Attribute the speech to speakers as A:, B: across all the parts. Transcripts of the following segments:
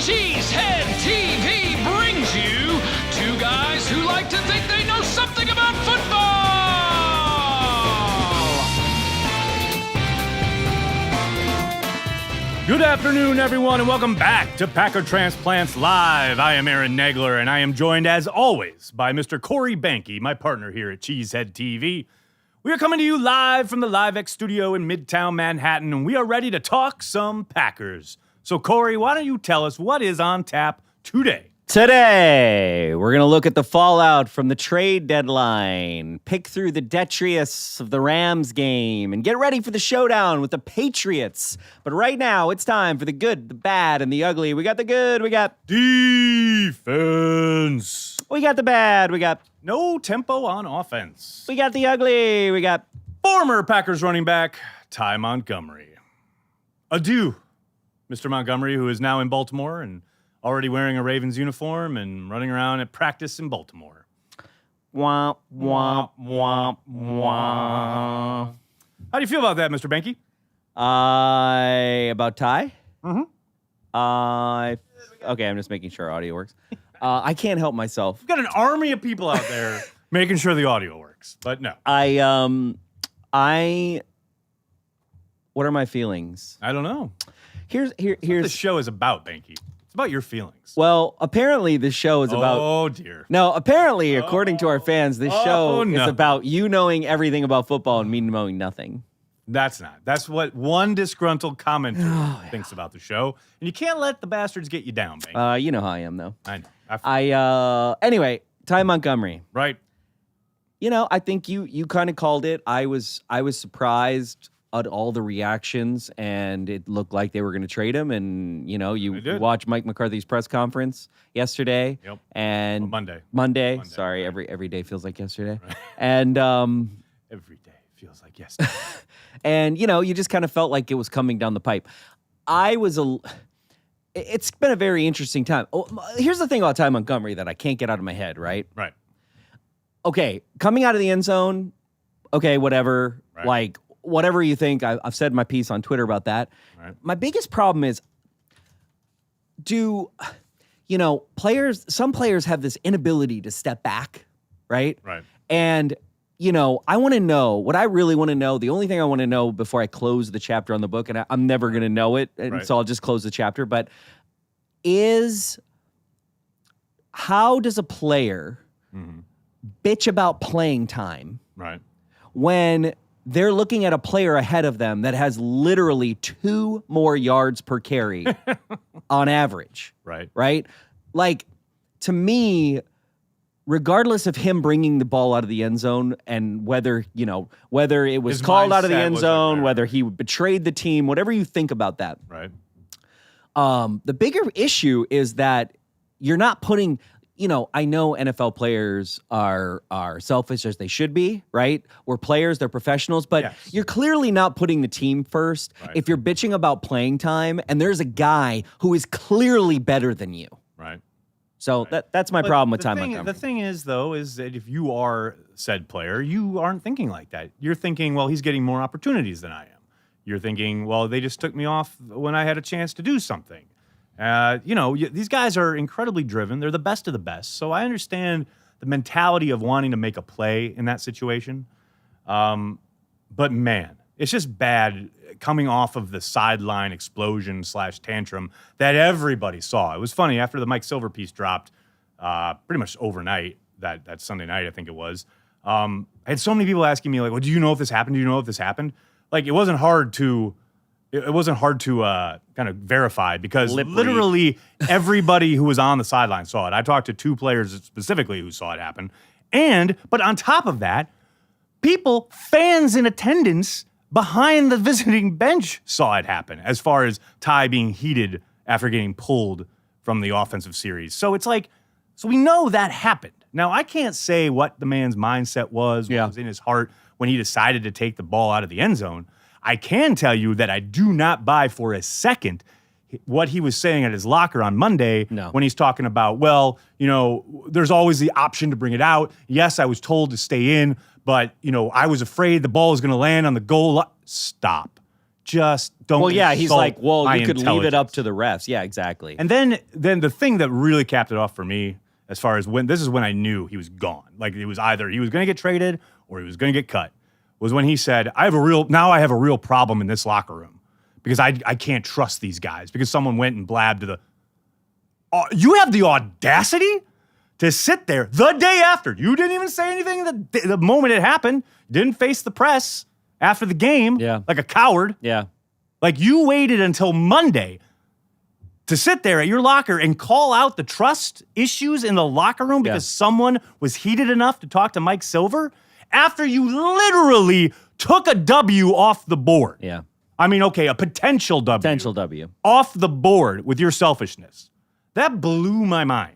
A: Cheesehead TV brings you two guys who like to think they know something about football.
B: Good afternoon, everyone, and welcome back to Packer Transplants Live. I am Aaron Nagler, and I am joined, as always, by Mr. Corey Banky, my partner here at Cheesehead TV. We are coming to you live from the LiveX studio in Midtown Manhattan, and we are ready to talk some Packers. So, Corey, why don't you tell us what is on tap today?
C: Today, we're going to look at the fallout from the trade deadline, pick through the detritus of the Rams game, and get ready for the showdown with the Patriots. But right now, it's time for the good, the bad, and the ugly. We got the good, we got
B: defense.
C: We got the bad, we got
B: no tempo on offense.
C: We got the ugly, we got
B: former Packers running back Ty Montgomery. Adieu, Mr. Montgomery, who is now in Baltimore and already wearing a Ravens uniform and running around at practice in Baltimore.
C: Womp, womp, womp, womp.
B: How do you feel about that, Mr. Banky?
C: About Ty?
B: Mm-hmm.
C: Okay, I'm just making sure audio works. I can't help myself.
B: We've got an army of people out there making sure the audio works, but no.
C: What are my feelings?
B: I don't know.
C: Here's
B: what the show is about, Banky. It's about your feelings.
C: Well, apparently this show is about...
B: Oh, dear.
C: No, apparently, according to our fans, this show
B: no.
C: is about you knowing everything about football and me knowing nothing.
B: That's not. That's what one disgruntled commenter thinks about the show. And you can't let the bastards get you down, Banky.
C: You know how I am, though.
B: I know.
C: Anyway, Ty Montgomery.
B: Right.
C: You know, I think you kind of called it. I was surprised at all the reactions, and it looked like they were going to trade him. And, you know, you watched Mike McCarthy's press conference yesterday.
B: Yep.
C: And
B: Monday.
C: Sorry,
B: right.
C: every day feels like yesterday. Right. And
B: every day feels like yesterday.
C: And, you know, you just kind of felt like it was coming down the pipe. It's been a very interesting time. Oh, here's the thing about Ty Montgomery that I can't get out of my head, right?
B: Right.
C: Okay, coming out of the end zone, okay, whatever.
B: Right.
C: Like, whatever you think. I've said my piece on Twitter about that.
B: Right.
C: My biggest problem is, some players have this inability to step back, right?
B: Right.
C: And, you know, I want to know, what I really want to know, the only thing I want to know before I close the chapter on the book, and I'm never going to know it, and so I'll just close the chapter, but how does a player bitch about playing time when they're looking at a player ahead of them that has literally 2 more yards per carry on average? Right? Like, to me, regardless of him bringing the ball out of the end zone and whether it was called out of the end zone, whether he betrayed the team, whatever you think about that.
B: Right.
C: The bigger issue is that you're not putting, I know NFL players are selfish as they should be, right? We're players, they're professionals, but you're clearly not putting the team first if you're bitching about playing time and there's a guy who is clearly better than you.
B: Right.
C: So that's my problem with Ty Montgomery.
B: The thing is, though, is that if you are said player, you aren't thinking like that. You're thinking, well, he's getting more opportunities than I am. You're thinking, well, they just took me off when I had a chance to do something. These guys are incredibly driven. They're the best of the best. So I understand the mentality of wanting to make a play in that situation. But, man, it's just bad coming off of the sideline explosion / tantrum that everybody saw. It was funny. After the Mike Silver piece dropped pretty much overnight, that Sunday night, I think it was, I had so many people asking me, like, well, do you know if this happened? Do you know if this happened? Like, it wasn't hard to kind of verify because literally everybody who was on the sideline saw it. I talked to 2 players specifically who saw it happen. But on top of that, fans in attendance behind the visiting bench saw it happen as far as Ty being heated after getting pulled from the offensive series. So it's like, so we know that happened. Now, I can't say what the man's mindset was, what was in his heart when he decided to take the ball out of the end zone. I can tell you that I do not buy for a second what he was saying at his locker on Monday when he's talking about, well, there's always the option to bring it out. Yes, I was told to stay in, but, I was afraid the ball was going to land on the goal line. Stop. just don't.
C: Well, yeah, he's
B: insult
C: like, well,
B: my
C: you could leave it up
B: intelligence.
C: to the refs. Yeah, exactly.
B: And then the thing that really capped it off for me, as far as this is when I knew he was gone. Like it was either he was going to get traded or he was going to get cut. Was when he said, I have a real problem in this locker room because I can't trust these guys because someone went and blabbed to the. You have the audacity to sit there the day after. You didn't even say anything the moment it happened. Didn't face the press after the game.
C: Yeah.
B: Like a coward.
C: Yeah.
B: Like you waited until Monday to sit there at your locker and call out the trust issues in the locker room because someone was heated enough to talk to Mike Silver after you literally took a W off the board.
C: Yeah.
B: I mean, okay, a potential W.
C: Potential W.
B: Off the board with your selfishness. That blew my mind.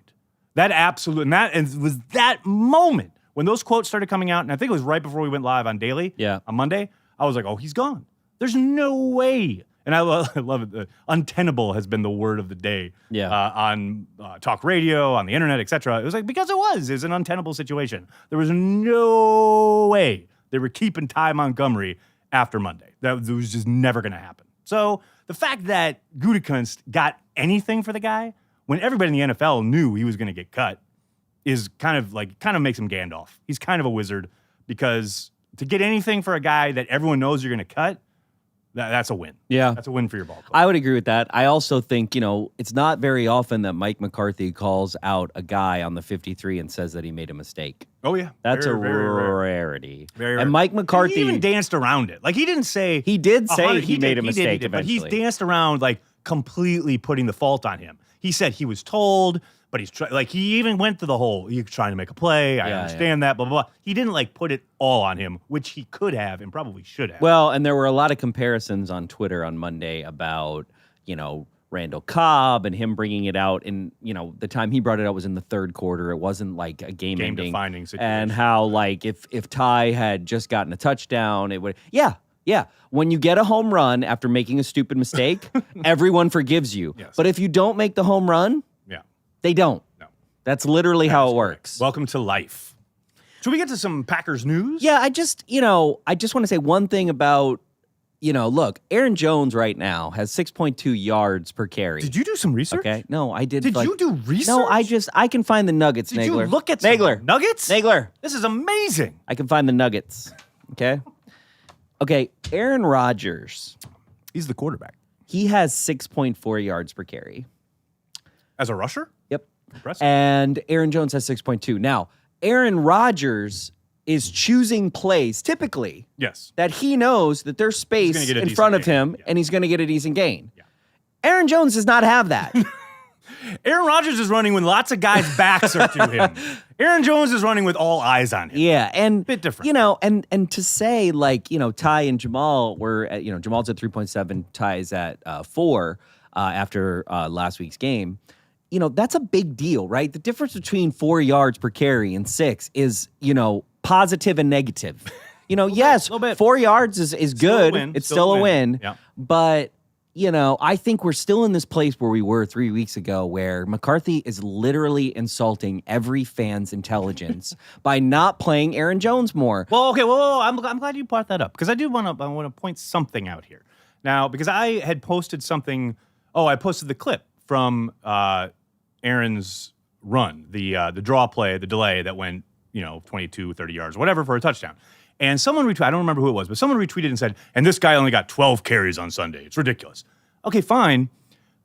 B: And it was that moment when those quotes started coming out, and I think it was right before we went live on Daily on Monday. I was like, oh, he's gone. There's no way. And I love it. Untenable has been the word of the day on talk radio, on the internet, etc. It was like, because it was an untenable situation. There was no way they were keeping Ty Montgomery after Monday. That was just never going to happen. So the fact that Gutekunst got anything for the guy when everybody in the NFL knew he was going to get cut is kind of makes him Gandalf. He's kind of a wizard because to get anything for a guy that everyone knows you're going to cut, that's a win.
C: Yeah.
B: That's a win for your ball club.
C: I would agree with that. I also think, it's not very often that Mike McCarthy calls out a guy on the 53 and says that he made a mistake.
B: Oh, yeah.
C: That's
B: very,
C: a
B: very
C: rarity.
B: Very rare.
C: And Mike McCarthy...
B: He even danced around it. Like, he didn't say...
C: He did say he made a mistake
B: but
C: eventually.
B: he's danced around, like, completely putting the fault on him. He said he was told... But he's he even went to the whole, you're trying to make a play. I understand that, blah, blah, blah. He didn't put it all on him, which he could have and probably should have.
C: Well, and there were a lot of comparisons on Twitter on Monday about, Randall Cobb and him bringing it out. And, the time he brought it out was in the third quarter. It wasn't like a game-ending.
B: Game-defining situation.
C: And how, if Ty had just gotten a touchdown, it would, yeah. When you get a home run after making a stupid mistake, everyone forgives you.
B: Yes.
C: But if you don't make the home run, they don't. No. That's literally how it works.
B: Welcome to life. Should we get to some Packers news?
C: Yeah, I just want to say one thing about, look, Aaron Jones right now has 6.2 yards per carry.
B: Did you do some research?
C: Okay. No, I did.
B: Did you do research?
C: No, I can find the nuggets,
B: Did
C: Nagler.
B: you look at some nuggets?
C: Nagler.
B: This is amazing.
C: I can find the nuggets. Okay. Okay, Aaron Rodgers.
B: He's the quarterback.
C: He has 6.4 yards per carry.
B: As a rusher?
C: Yep.
B: Impressive.
C: And Aaron Jones has 6.2. Now, Aaron Rodgers is choosing plays, typically, that he knows that there's space in front of him, and he's going to get a decent gain. Yeah. Aaron Jones does not have that.
B: Aaron Rodgers is running when lots of guys' backs are to him. Aaron Jones is running with all eyes on him.
C: Yeah, and
B: bit different.
C: And to say Ty and Jamal were at, Jamal's at 3.7, Ty's at 4 after last week's game. That's a big deal, right? The difference between 4 yards per carry and 6 is, positive and negative. Yes, 4 yards is good. It's still a win.
B: Yeah.
C: But, I think we're still in this place where we were 3 weeks ago where McCarthy is literally insulting every fan's intelligence by not playing Aaron Jones more.
B: Well, okay, I'm glad you brought that up because I want to point something out here. Now, because I had posted something, I posted the clip from Aaron's run, the draw play, the delay that went, 22, 30 yards, whatever, for a touchdown. And someone retweeted, I don't remember who it was, but someone retweeted and said, and this guy only got 12 carries on Sunday. It's ridiculous. Okay, fine.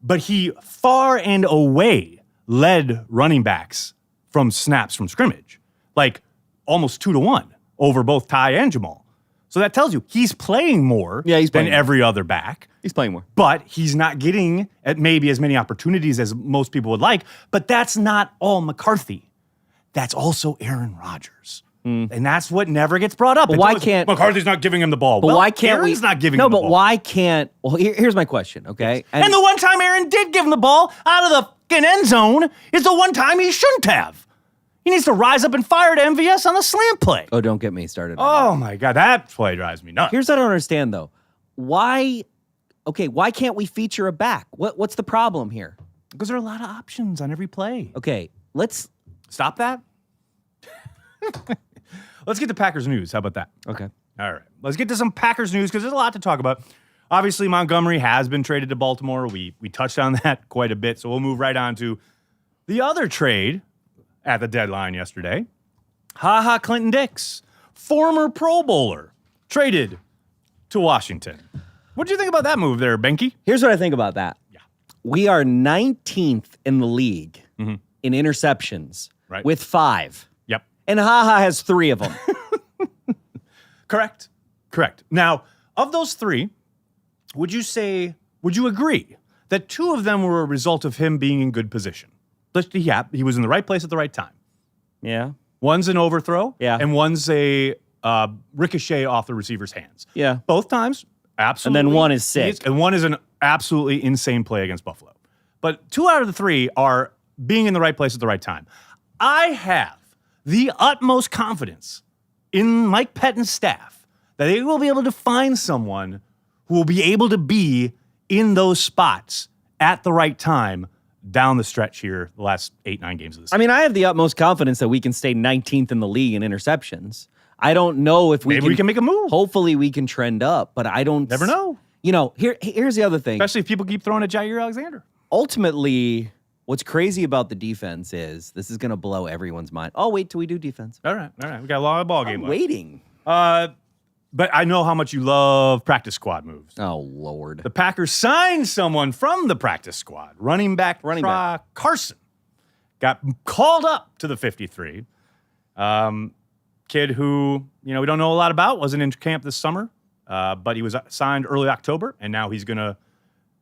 B: But he far and away led running backs from snaps from scrimmage, like almost 2-1 over both Ty and Jamal. So that tells you he's playing more than every other back.
C: He's playing more.
B: But he's not getting maybe as many opportunities as most people would like. But that's not all McCarthy. That's also Aaron Rodgers. And that's what never gets brought up.
C: But why can't...
B: McCarthy's not giving him the ball.
C: But why can't
B: Aaron's not giving him the ball.
C: No, but why can't... Well, here's my question, okay?
B: And the one time Aaron did give him the ball out of the fucking end zone is the one time he shouldn't have. He needs to rise up and fire to MVS on the slant play.
C: Oh, don't get me started.
B: Oh, my God. That play drives me nuts.
C: Here's what I don't understand, though. Why can't we feature a back? What's the problem here?
B: Because there are a lot of options on every play.
C: Okay, let's...
B: Stop that. Let's get to Packers news. How about that?
C: Okay.
B: All right. Let's get to some Packers news because there's a lot to talk about. Obviously, Montgomery has been traded to Baltimore. We touched on that quite a bit, so we'll move right on to the other trade at the deadline yesterday. Clinton-Dix, former Pro Bowler, traded to Washington. What do you think about that move there, Benke?
C: Here's what I think about that.
B: Yeah.
C: We are 19th in the league in interceptions with 5.
B: Yep.
C: And has 3 of them.
B: Correct. Now, of those 3, would you agree that 2 of them were a result of him being in good position? Yeah, he was in the right place at the right time.
C: Yeah.
B: One's an overthrow,
C: yeah,
B: and one's a ricochet off the receiver's hands.
C: Yeah.
B: Both times, absolutely.
C: And then one is sick.
B: And one is an absolutely insane play against Buffalo. But 2 out of the 3 are being in the right place at the right time. I have the utmost confidence in Mike Pettine's staff that they will be able to find someone who will be able to be in those spots at the right time down the stretch here, the last 8-9 games of this season.
C: I mean, I have the utmost confidence that we can stay 19th in the league in interceptions. I don't know if
B: maybe we can make a move.
C: Hopefully we can trend up, but I don't
B: never know.
C: You know, here's the other thing.
B: Especially if people keep throwing at Jair Alexander.
C: Ultimately, what's crazy about the defense is this is going to blow everyone's mind. I'll wait till we do defense.
B: All right. We got a long ball game
C: I'm
B: left.
C: waiting.
B: But I know how much you love practice squad moves.
C: Oh, Lord.
B: The Packers signed someone from the practice squad. Running back Carson got called up to the 53. Kid who, we don't know a lot about, wasn't in camp this summer, but he was signed early October, and now he's going to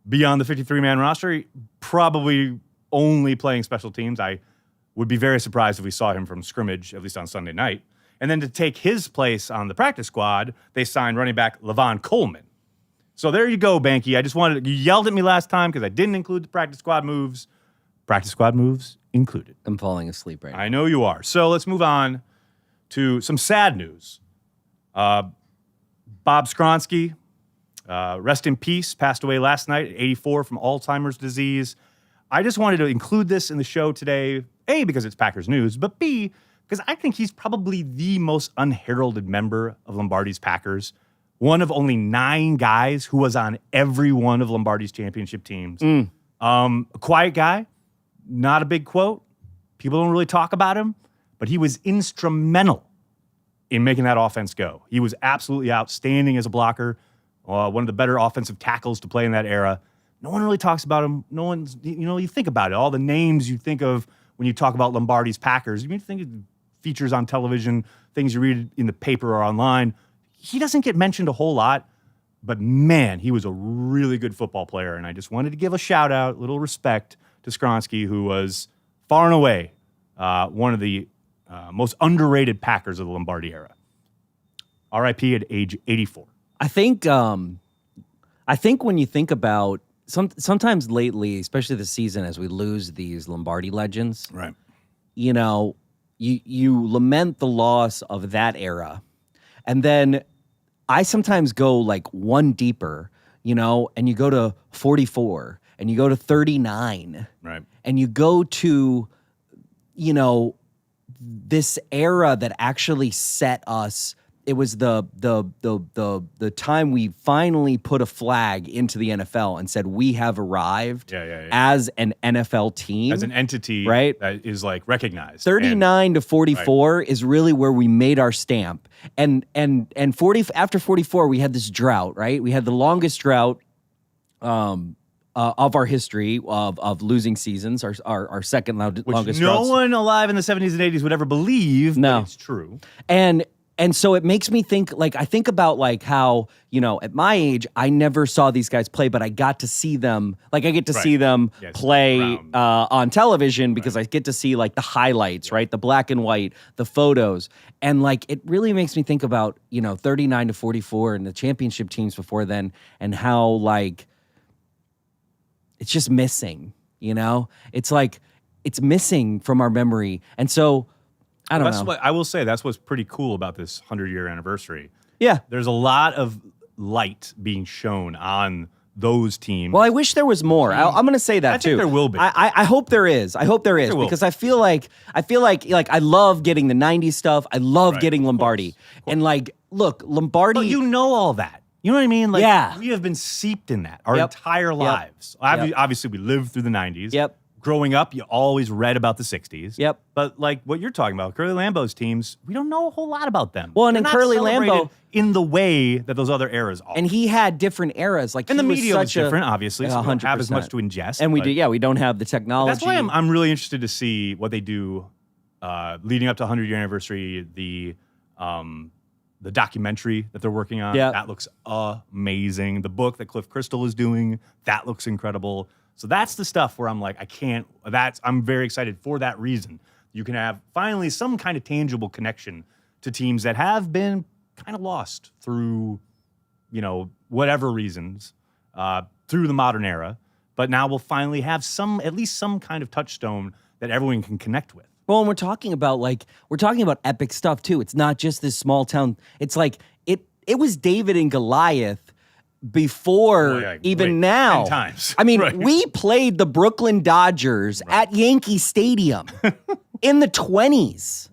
B: be on the 53-man roster, probably only playing special teams. I would be very surprised if we saw him from scrimmage, at least on Sunday night. And then to take his place on the practice squad, they signed running back Levon Coleman. So there you go, Banky. I just you yelled at me last time because I didn't include the practice squad moves. Practice squad moves included.
C: I'm falling asleep right now.
B: I know you are. So let's move on to some sad news. Bob Skowronski, rest in peace, passed away last night at 84 from Alzheimer's disease. I just wanted to include this in the show today, A, because it's Packers news, but B, because I think he's probably the most unheralded member of Lombardi's Packers. One of only 9 guys who was on every one of Lombardi's championship teams. A quiet guy, not a big quote. People don't really talk about him, but he was instrumental in making that offense go. He was absolutely outstanding as a blocker, one of the better offensive tackles to play in that era. No one really talks about him. No one's, you think about it. All the names you think of when you talk about Lombardi's Packers, you think of features on television, things you read in the paper or online. He doesn't get mentioned a whole lot, but man, he was a really good football player. And I just wanted to give a shout out, little respect to Skowronski, who was far and away one of the most underrated Packers of the Lombardi era. R.I.P. at age 84.
C: I think when you think about sometimes lately, especially this season, as we lose these Lombardi legends,
B: right?
C: You lament the loss of that era, and then I sometimes go like one deeper, and you go to 44, and you go to 39,
B: right,
C: and you go to, this era that actually set us. It was the time we finally put a flag into the NFL and said we have arrived as an NFL team,
B: as an entity,
C: right?
B: That is like recognized.
C: 39 to 44 is really where we made our stamp, and 40 after 44 we had this drought, right? We had the longest drought of our history of losing seasons, our second longest.
B: Which no one alive in the 70s and 80s would ever believe.
C: No,
B: but it's true.
C: And so it makes me think, I think about how, at my age, I never saw these guys play, but I got to see them, I get to see them play on television because I get to see the highlights, right? The black and white, the photos. And it really makes me think about, 39 to 44 and the championship teams before then and how it's just missing, It's it's missing from our memory. And so I don't know.
B: I will say that's what's pretty cool about this 100-year anniversary.
C: Yeah.
B: There's a lot of light being shown on those teams.
C: Well, I wish there was more. I'm going to say that too.
B: I think there will be.
C: I hope there is. I hope there is because I feel like I love getting the 90s stuff. I love getting Lombardi. And look, Lombardi.
B: But you know all that. You know what I mean? Like,
C: Yeah.
B: we have been seeped in that our
C: Yep.
B: entire
C: Yep.
B: lives. Obviously, we lived through the 90s.
C: Yep.
B: Growing up, you always read about the 60s.
C: Yep.
B: But like what you're talking about, Curly Lambeau's teams, we don't know a whole lot about them.
C: Well, and
B: They're
C: in
B: not
C: Curly
B: celebrated
C: Lambeau-
B: in the way that those other eras are.
C: And he had different eras. Like,
B: And the
C: he was
B: media was
C: such a-
B: different, obviously, so we don't have as
C: 100%.
B: much to ingest.
C: And we
B: but
C: do, yeah, we don't have the technology.
B: That's why I'm really interested to see what they do leading up to 100-year anniversary, the documentary that they're working on.
C: Yeah.
B: That looks amazing. The book that Cliff Crystal is doing, that looks incredible. So that's the stuff where I'm like, I'm very excited for that reason. You can have finally some kind of tangible connection to teams that have been kind of lost through, whatever reasons, through the modern era. But now we'll finally have at least some kind of touchstone that everyone can connect with.
C: Well, and we're talking about epic stuff too. It's not just this small town. It's like it was David and Goliath before even now.
B: 10 times.
C: I mean,
B: Right.
C: we played the Brooklyn Dodgers at Yankee Stadium in the 20s.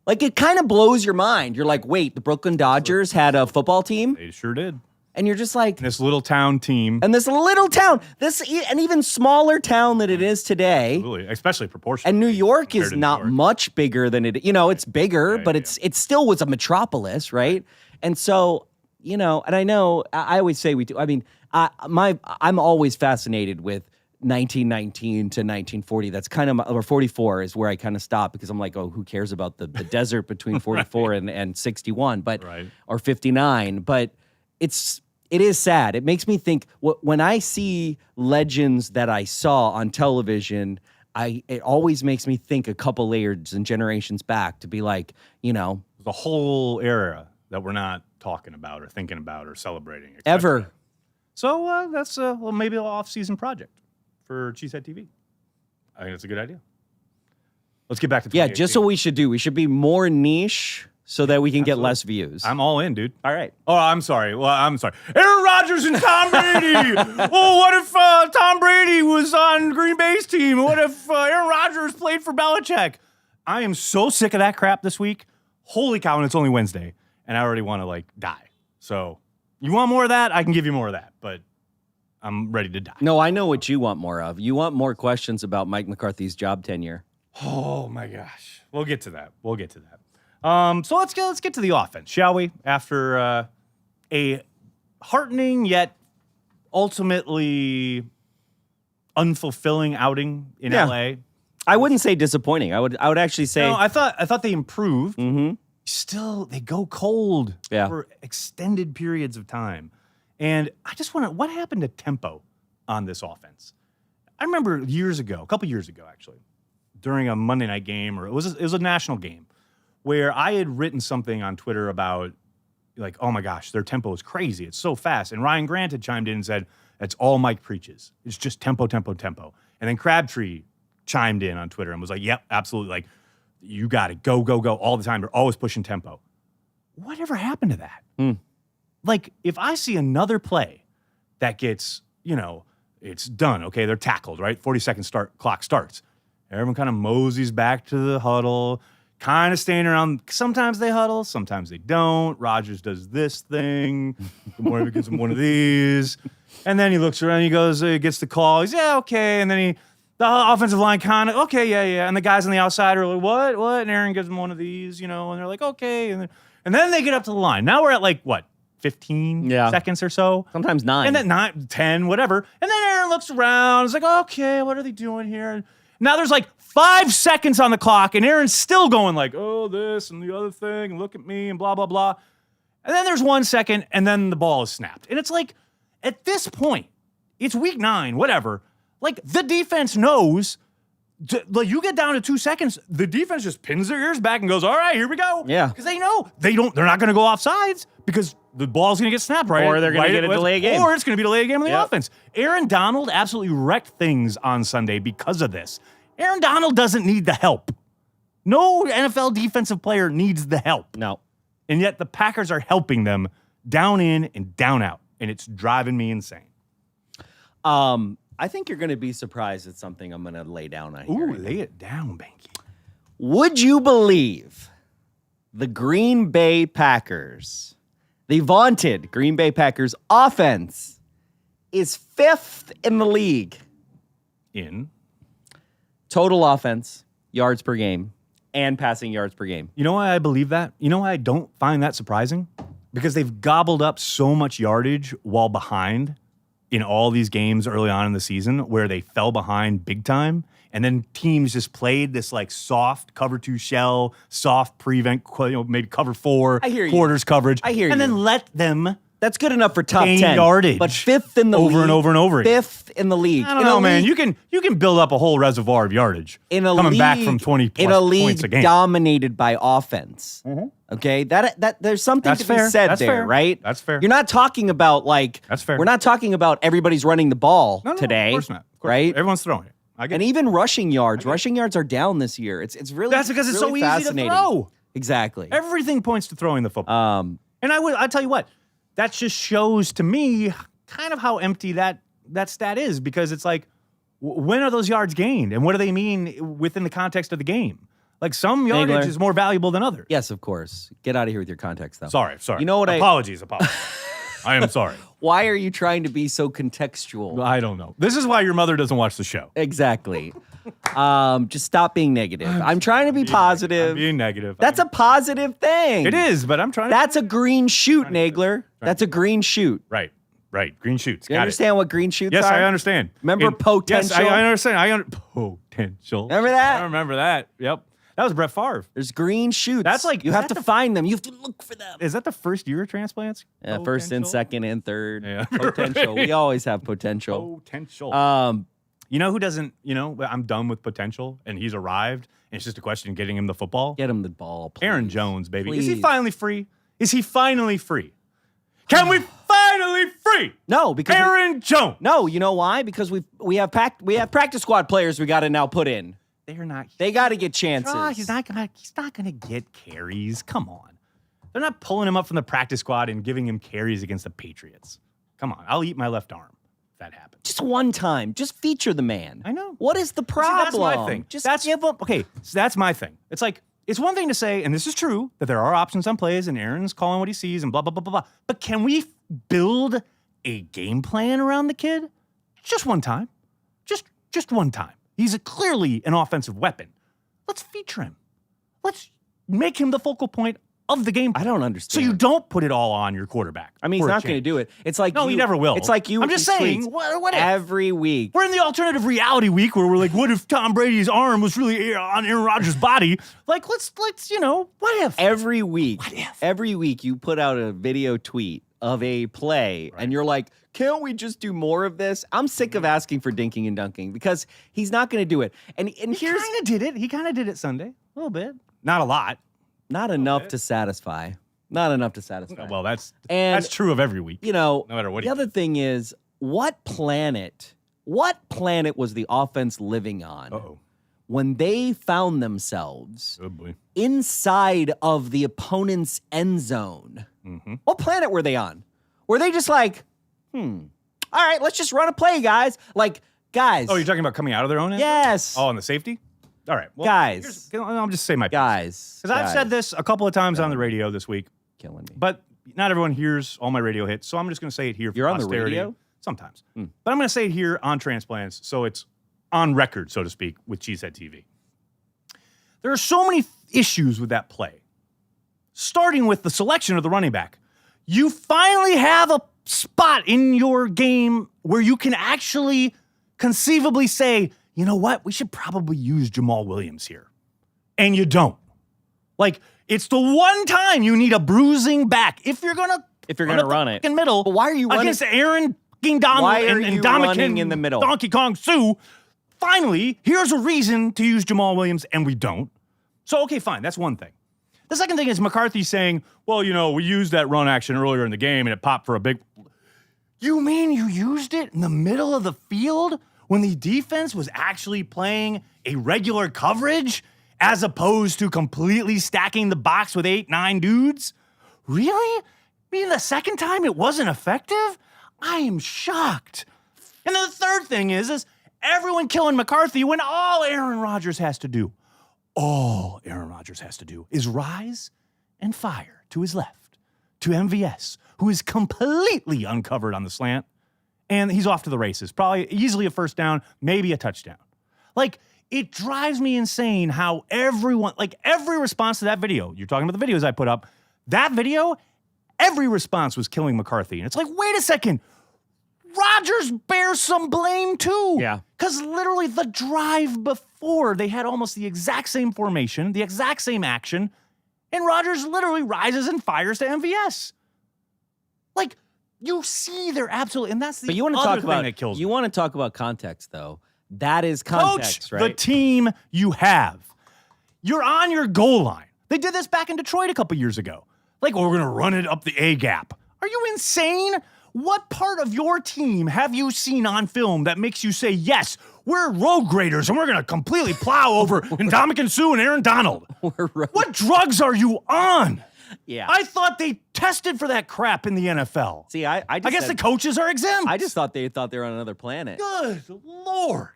C: Like, it kind of blows your mind. You're like, wait, the Brooklyn Dodgers had a football team?
B: They sure did.
C: And you're just like,
B: This little town team.
C: and this little town, an even smaller town than it is today.
B: Absolutely, especially proportionally.
C: And New York is
B: compared to
C: not
B: New York.
C: much bigger than it. It's bigger, but it still was a metropolis, right? And so, and I know I always say we do. I mean, I'm always fascinated with 1919 to 1940. That's kind of or 44 is where I kind of stop, because I'm like, oh, who cares about the desert between 44 and 61, but or 59? But it is sad. It makes me think when I see legends that I saw on television, it always makes me think a couple layers and generations back to be like,
B: the whole era that we're not talking about or thinking about or celebrating.
C: ever.
B: So that's maybe an off-season project for Cheesehead TV. I think that's a good idea. Let's get back to 2018.
C: Yeah, just what we should do. We should be more niche so that we can get less views.
B: I'm all in, dude.
C: All right.
B: Oh, I'm sorry. Well, I'm sorry. Aaron Rodgers and Tom Brady. Oh, what if Tom Brady was on Green Bay's team? What if Aaron Rodgers played for Belichick? I am so sick of that crap this week. Holy cow, and it's only Wednesday, and I already want to, die. So you want more of that? I can give you more of that, but I'm ready to die.
C: No, I know what you want more of. You want more questions about Mike McCarthy's job tenure.
B: Oh, my gosh. We'll get to that. So let's get to the offense, shall we? After a heartening yet ultimately unfulfilling outing in LA.
C: I wouldn't say disappointing. I would actually say
B: No, I thought they improved.
C: Mm-hmm.
B: Still, they go cold for extended periods of time. And I just wonder, what happened to tempo on this offense? I remember a couple years ago actually, during a Monday night game, or it was a national game, where I had written something on Twitter about, like, oh my gosh, their tempo is crazy. It's so fast. And Ryan Grant had chimed in and said, that's all Mike preaches. It's just tempo, tempo, tempo. And then Crabtree chimed in on Twitter and was like, yep, absolutely. Like, you got it. Go, go, go all the time. They're always pushing tempo. Whatever happened to that? Like, if I see another play that gets, it's done. Okay, they're tackled, right? 40-second clock starts. Everyone kind of moseys back to the huddle, kind of staying around. Sometimes they huddle, sometimes they don't. Rodgers does this thing. Good morning, gives him one of these. And then he looks around, he goes, gets the call. He's, yeah, okay. And then the offensive line kind of, okay, yeah. And the guys on the outside are like, what? And Aaron gives him one of these, and they're like, okay. And then they get up to the line. Now we're at 15 seconds or so.
C: sometimes 9.
B: And then 9, 10, whatever. And then Aaron looks around. It's like, okay, what are they doing here? And now there's 5 seconds on the clock, and Aaron's still going oh, this and the other thing, and look at me, and blah, blah, blah. And then there's 1 second, and then the ball is snapped. And it's at this point, it's week 9, whatever. The defense knows, you get down to 2 seconds, the defense just pins their ears back and goes, all right, here we go.
C: Yeah.
B: Because they know they're not going to go off sides because the ball's going to get snapped right.
C: Or they're going to get a delay game.
B: Or it's going to be a delay game in the offense. Aaron Donald absolutely wrecked things on Sunday because of this. Aaron Donald doesn't need the help. No NFL defensive player needs the help.
C: No.
B: And yet the Packers are helping them down in and down out. And it's driving me insane.
C: I think you're going to be surprised at something I'm going to lay down on here.
B: Ooh, lay it down, Banky.
C: Would you believe the Green Bay Packers The vaunted Green Bay Packers offense is 5th in the league.
B: In
C: Total offense, yards per game, and passing yards per game.
B: You know why I believe that? You know why I don't find that surprising? Because they've gobbled up so much yardage while behind in all these games early on in the season where they fell behind big time. And then teams just played this like soft cover 2 shell, soft prevent, maybe cover 4,
C: I hear you.
B: quarters coverage.
C: I hear
B: and
C: you.
B: then let them
C: That's good enough for top
B: gain
C: 10.
B: yardage
C: But 5th in the league.
B: over and over and over again.
C: 5th in the league.
B: I don't know, man. You can build up a whole reservoir of yardage
C: in a
B: coming
C: league,
B: back from 20 plus
C: in a league
B: points a game.
C: dominated by offense. Okay, that there's something
B: That's
C: to be
B: fair.
C: said
B: That's
C: there,
B: fair.
C: right?
B: That's fair.
C: You're not talking about like
B: That's fair.
C: We're not talking about everybody's running the ball
B: No,
C: today.
B: of course not. Of course
C: right?
B: not. Everyone's throwing it. I get
C: And
B: it.
C: even rushing yards. Rushing yards are down this year. It's really
B: That's because it's so
C: really
B: easy to
C: fascinating.
B: throw.
C: Exactly.
B: Everything points to throwing the football. And I'll tell you what, that just shows to me kind of how empty that stat is, because it's like, when are those yards gained and what do they mean within the context of the game? Like some yardage
C: Nagler.
B: is more valuable than others.
C: Yes, of course. Get out of here with your context, though.
B: Sorry.
C: You know what
B: Apologies. I am sorry.
C: Why are you trying to be so contextual?
B: I don't know. This is why your mother doesn't watch the show.
C: Exactly. Just stop being negative. I'm trying to be positive.
B: I'm being negative.
C: That's a positive thing.
B: It is, but I'm trying to.
C: That's a green shoot, Nagler. That's a green shoot.
B: Right. Green shoots.
C: You
B: Got
C: understand what green shoots
B: Yes,
C: are?
B: I understand.
C: Remember potential?
B: Yes, I understand. Potential.
C: Remember that?
B: I remember that. Yep. That was Brett Favre.
C: There's green shoots.
B: That's like-
C: you
B: is
C: have
B: that
C: to
B: the-
C: find them. You have to look for them.
B: Is that the first year of transplants?
C: Yeah, first and second and third.
B: Yeah.
C: Potential. We always have potential.
B: Potential. You know who doesn't, I'm done with potential and he's arrived and it's just a question of getting him the football?
C: Get him the ball, please.
B: Aaron Jones, baby. Is he
C: Please.
B: finally free? Is he finally free? Can we finally free
C: No, because
B: Aaron Jones?
C: no, you know why? Because we have practice squad players we got to now put in.
B: They're not.
C: They got to get chances.
B: He's not gonna get carries. Come on. They're not pulling him up from the practice squad and giving him carries against the Patriots. Come on. I'll eat my left arm if that happens.
C: Just one time. Just feature the man.
B: I know.
C: What is the
B: See,
C: problem?
B: that's my thing.
C: Just
B: give up. Okay, so that's my thing. It's like, it's one thing to say, and this is true, that there are options on plays and Aaron's calling what he sees and blah, blah, blah, blah, blah. But can we build a game plan around the kid? Just one time. Just one time. He's clearly an offensive weapon. Let's feature him. Let's make him the focal point of the game
C: I
B: plan.
C: don't
B: So
C: understand.
B: you don't put it all on your quarterback.
C: I mean, he's
B: for a
C: not going to
B: change.
C: do it. It's like
B: No, he never will.
C: It's like you.
B: I'm just
C: he
B: saying,
C: tweets
B: what if?
C: every week.
B: We're in the alternative reality week where we're like, what if Tom Brady's arm was really on Aaron Rodgers' body? Like, let's what if?
C: Every week.
B: What if?
C: Every week you put out a video tweet of a play, and you're like, can't we just do more of this? I'm sick of asking for dinking and dunking because he's not going to do it. And
B: He
C: here's
B: kind of did it. He kind of did it Sunday, a little bit, not a lot.
C: not enough to satisfy. Not enough to satisfy.
B: Well, that's
C: And-
B: true of every week.
C: no
B: matter what
C: The
B: he
C: other thing is, what planet was the offense living on
B: Uh-oh.
C: when they found themselves
B: Oh boy.
C: inside of the opponent's end zone?
B: Mm-hmm.
C: What planet were they on? Were they just like, all right, let's just run a play, guys? Like, guys.
B: Oh, you're talking about coming out of their own end?
C: Yes.
B: Oh, on the safety? All right. Well,
C: Guys.
B: I'll just say my piece.
C: Guys.
B: Because I've said this a couple of times on the radio this week,
C: Killing me.
B: but not everyone hears all my radio hits, so I'm just going to say it here for
C: You're on the
B: posterity.
C: radio?
B: Sometimes. But I'm going to say it here on Transplants, so it's on record, so to speak, with Cheesehead TV. There are so many issues with that play, starting with the selection of the running back. You finally have a spot in your game where you can actually conceivably say, you know what, we should probably use Jamal Williams here. And you don't. Like, it's the one time you need a bruising back. If you're going to
C: run it.
B: in middle,
C: But why are you running-
B: against Aaron Donald
C: Why are
B: and
C: you
B: Dominican
C: running in the middle?
B: Donkey Kong Sue? Finally, here's a reason to use Jamal Williams, and we don't. So, okay, fine. That's one thing. The second thing is McCarthy saying, well, we used that run action earlier in the game, and it popped for a big... You mean you used it in the middle of the field when the defense was actually playing a regular coverage as opposed to completely stacking the box with 8-9 dudes? Really? Mean the second time it wasn't effective? I am shocked. And then the third thing is everyone killing McCarthy when all Aaron Rodgers has to do is rise and fire to his left, to MVS, who is completely uncovered on the slant, and he's off to the races. Probably easily a first down, maybe a touchdown. Like, it drives me insane how everyone, like every response to that video, you're talking about the videos I put up, that video, every response was killing McCarthy. And it's like, wait a second, Rodgers bears some blame too.
C: Yeah.
B: Because literally the drive before, they had almost the exact same formation, the exact same action, and Rodgers literally rises and fires to MVS. Like, you see they're absolutely, and that's the
C: But you want to
B: other
C: talk
B: thing
C: about
B: that kills me.
C: You want to talk about context, though. That is context,
B: Coach
C: right?
B: the team you have. You're on your goal line. They did this back in Detroit a couple years ago. Like, we're going to run it up the A gap. Are you insane? What part of your team have you seen on film that makes you say, yes, we're road graders and we're going to completely plow over Ndamukong Suh and Aaron Donald? What drugs are you on?
C: Yeah.
B: I thought they tested for that crap in the NFL.
C: See, I
B: guess the coaches are exempt.
C: I just thought they were on another planet.
B: Good Lord.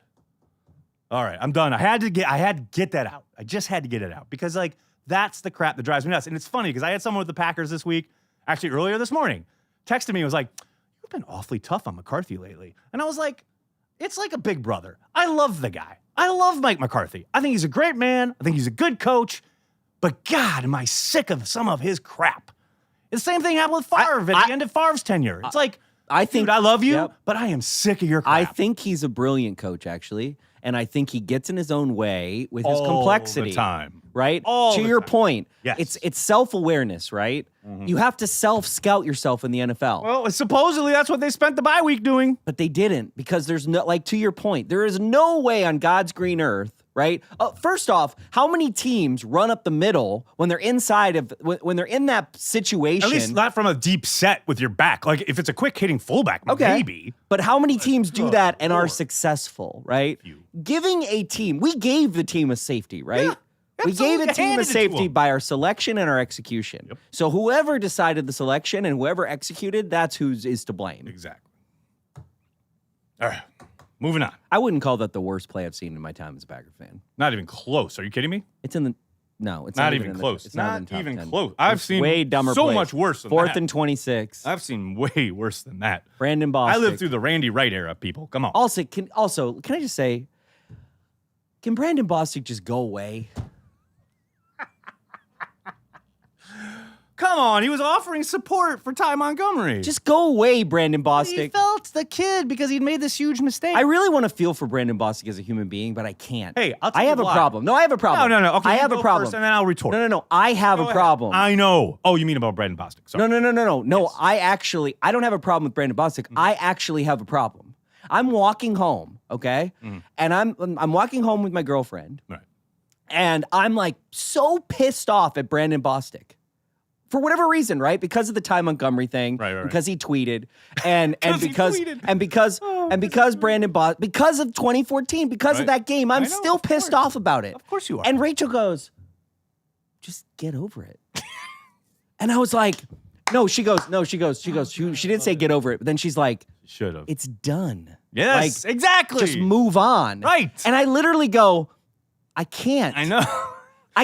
B: All right, I'm done. I had to get that out. I just had to get it out because, like, that's the crap that drives me nuts. And it's funny because I had someone with the Packers this week, actually earlier this morning, texted me and was like, you've been awfully tough on McCarthy lately. And I was like, it's like a big brother. I love the guy. I love Mike McCarthy. I think he's a great man. I think he's a good coach. But God, am I sick of some of his crap. The same thing happened with Favre at the end of Favre's tenure. It's like,
C: I think
B: dude, I love you,
C: yep.
B: but I am sick of your crap.
C: I think he's a brilliant coach, actually. And I think he gets in his own way with his
B: All
C: complexity.
B: the time.
C: Right?
B: All
C: to
B: the
C: your
B: time.
C: point,
B: Yes.
C: it's self-awareness, right? You have to self-scout yourself in the NFL.
B: Well, supposedly that's what they spent the bye week doing.
C: But they didn't, because there's no, like, to your point, there is no way on God's green earth, right? First off, how many teams run up the middle when they're inside of, when they're in that situation?
B: At least not from a deep set with your back. Like, if it's a quick hitting fullback, maybe.
C: But how many teams do that and are
B: Lord.
C: successful, right?
B: Few.
C: Giving a team, we gave the team a safety, right?
B: Yeah.
C: We gave
B: Absolutely.
C: a team a
B: Handed it to
C: safety
B: them.
C: by our selection and our execution.
B: Yep.
C: So whoever decided the selection and whoever executed, that's who is to blame.
B: Exactly. All right. Moving on.
C: I wouldn't call that the worst play I've seen in my time as a Packer fan.
B: Not even close. Are you kidding me?
C: It's in the it's
B: Not
C: in
B: even
C: the-
B: close.
C: it's not
B: Not
C: in the top
B: even
C: 10.
B: close. I've
C: It's
B: seen
C: way dumber
B: so
C: plays.
B: much worse than
C: Fourth
B: that.
C: and 26.
B: I've seen way worse than that.
C: Brandon Bostick.
B: I lived through the Randy Wright era, people. Come on.
C: Also, can I just say, can Brandon Bostick just go away?
B: Come on. He was offering support for Ty Montgomery.
C: Just go away, Brandon
B: he
C: Bostick.
B: felt the kid because he'd made this huge mistake.
C: I really want to feel for Brandon Bostick as a human being, but I can't.
B: Hey, I'll tell
C: I
B: you
C: have a
B: why.
C: problem. No, I have a problem.
B: No. Okay,
C: I
B: you
C: have
B: go
C: a problem.
B: first and then I'll retort.
C: No. I have
B: Go
C: a
B: ahead.
C: problem.
B: I know. Oh, you mean about Brandon Bostick? Sorry.
C: No.
B: Yes.
C: I don't have a problem with Brandon Bostick. I actually have a problem. I'm walking home, okay? And I'm walking home with my girlfriend.
B: Right.
C: And I'm like so pissed off at Brandon Bostick. For whatever reason, right? Because of the Ty Montgomery thing,
B: Right.
C: because he tweeted, and
B: He
C: because
B: tweeted.
C: and because and because Brandon Bostick, because of 2014, because
B: Right.
C: of that game, I'm
B: I know,
C: still
B: of
C: pissed
B: course.
C: off about it.
B: Of course you are.
C: And Rachel goes, "Just get over it." And I was like, "No." She didn't say get over it, but then she's like,
B: Should have.
C: "It's done."
B: Yes,
C: Like,
B: exactly.
C: just move on.
B: Right.
C: And I literally go, I can't.
B: I know.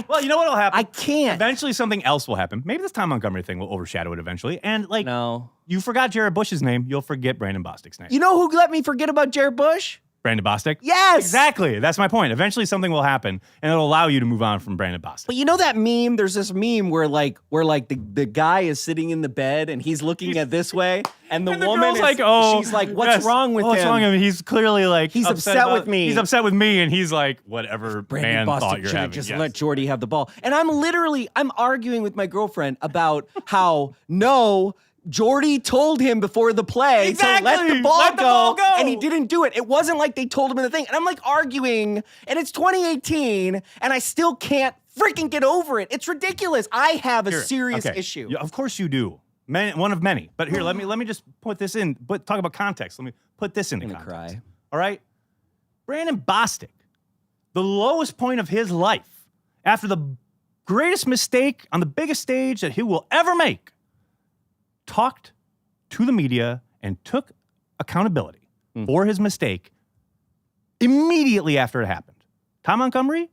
B: Well, you know what'll happen?
C: I can't.
B: Eventually, something else will happen. Maybe this Ty Montgomery thing will overshadow it eventually. And, like,
C: No.
B: you forgot Jared Bush's name. You'll forget Brandon Bostick's name.
C: You know who let me forget about Jared Bush?
B: Brandon Bostick?
C: Yes.
B: Exactly. That's my point. Eventually, something will happen, and it'll allow you to move on from Brandon Bostick.
C: But you know that meme? There's this meme where the guy is sitting in the bed and he's looking at this way, and the
B: And the
C: woman
B: girl's
C: is
B: like, oh,
C: she's like, "What's
B: yes.
C: wrong with
B: What's
C: him?"
B: wrong with him? He's clearly like,
C: He's upset with me.
B: He's upset with me, and he's like, whatever
C: Brandon
B: man thought
C: Bostick
B: you're
C: should have
B: having.
C: just
B: Yes.
C: let Jordy have the ball. And I'm arguing with my girlfriend about how Jordy told him before the play to let
B: Exactly.
C: the ball
B: Let the ball go.
C: and he didn't do it. It wasn't like they told him in the thing. And I'm like arguing, and it's 2018, and I still can't freaking get over it. It's ridiculous. I have a
B: Here,
C: serious
B: okay.
C: issue.
B: Yeah, of course you do. One of many. But here, let me just put this in. But talk about context. Let me put this into
C: I'm gonna
B: context.
C: cry.
B: All right, Brandon Bostick, the lowest point of his life, after the greatest mistake on the biggest stage that he will ever make, talked to the media and took accountability for his mistake immediately after it happened. Ty Montgomery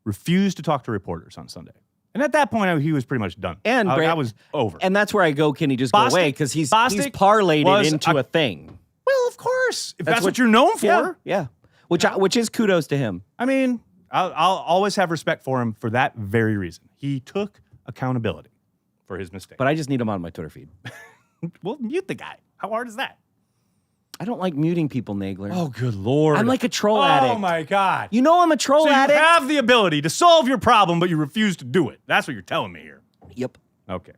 B: refused to talk to reporters on Sunday And at that point, he was pretty much done.
C: And
B: I was over.
C: And that's where I go, can he just go away? Because he's parlayed it into a thing.
B: Well, of course. If that's what you're known for.
C: Yeah. Which is kudos to him.
B: I mean, I'll always have respect for him for that very reason. He took accountability for his mistake.
C: But I just need him on my Twitter feed.
B: Well, mute the guy. How hard is that?
C: I don't like muting people, Nagler.
B: Oh, good Lord.
C: I'm like a troll addict.
B: Oh, my God.
C: You know I'm a troll addict?
B: You have the ability to solve your problem, but you refuse to do it. That's what you're telling me here.
C: Yep.
B: Okay.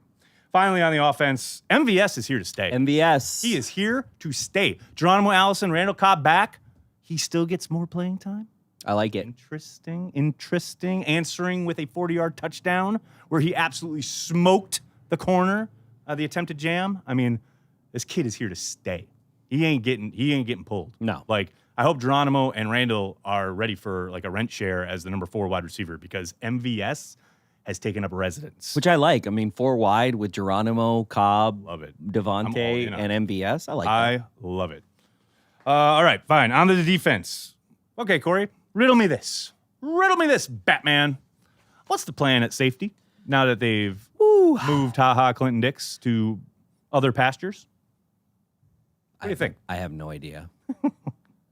B: Finally, on the offense, MVS is here to stay.
C: MVS.
B: He is here to stay. Geronimo Allison, Randall Cobb back. He still gets more playing time.
C: I like it.
B: Interesting. Answering with a 40-yard touchdown where he absolutely smoked the corner of the attempted jam. I mean, this kid is here to stay. He ain't getting pulled.
C: No.
B: Like, I hope Geronimo and Randall are ready for like a rent share as the number 4 wide receiver because MVS has taken up residence.
C: Which I like. I mean, 4 wide with Geronimo, Cobb,
B: Love it.
C: Devontae, and MVS. I like that.
B: I love it. All right, fine. On to the defense. Okay, Corey, riddle me this, Batman. What's the plan at safety now that they've moved Clinton-Dix to other pastures? What do you think?
C: I have no idea.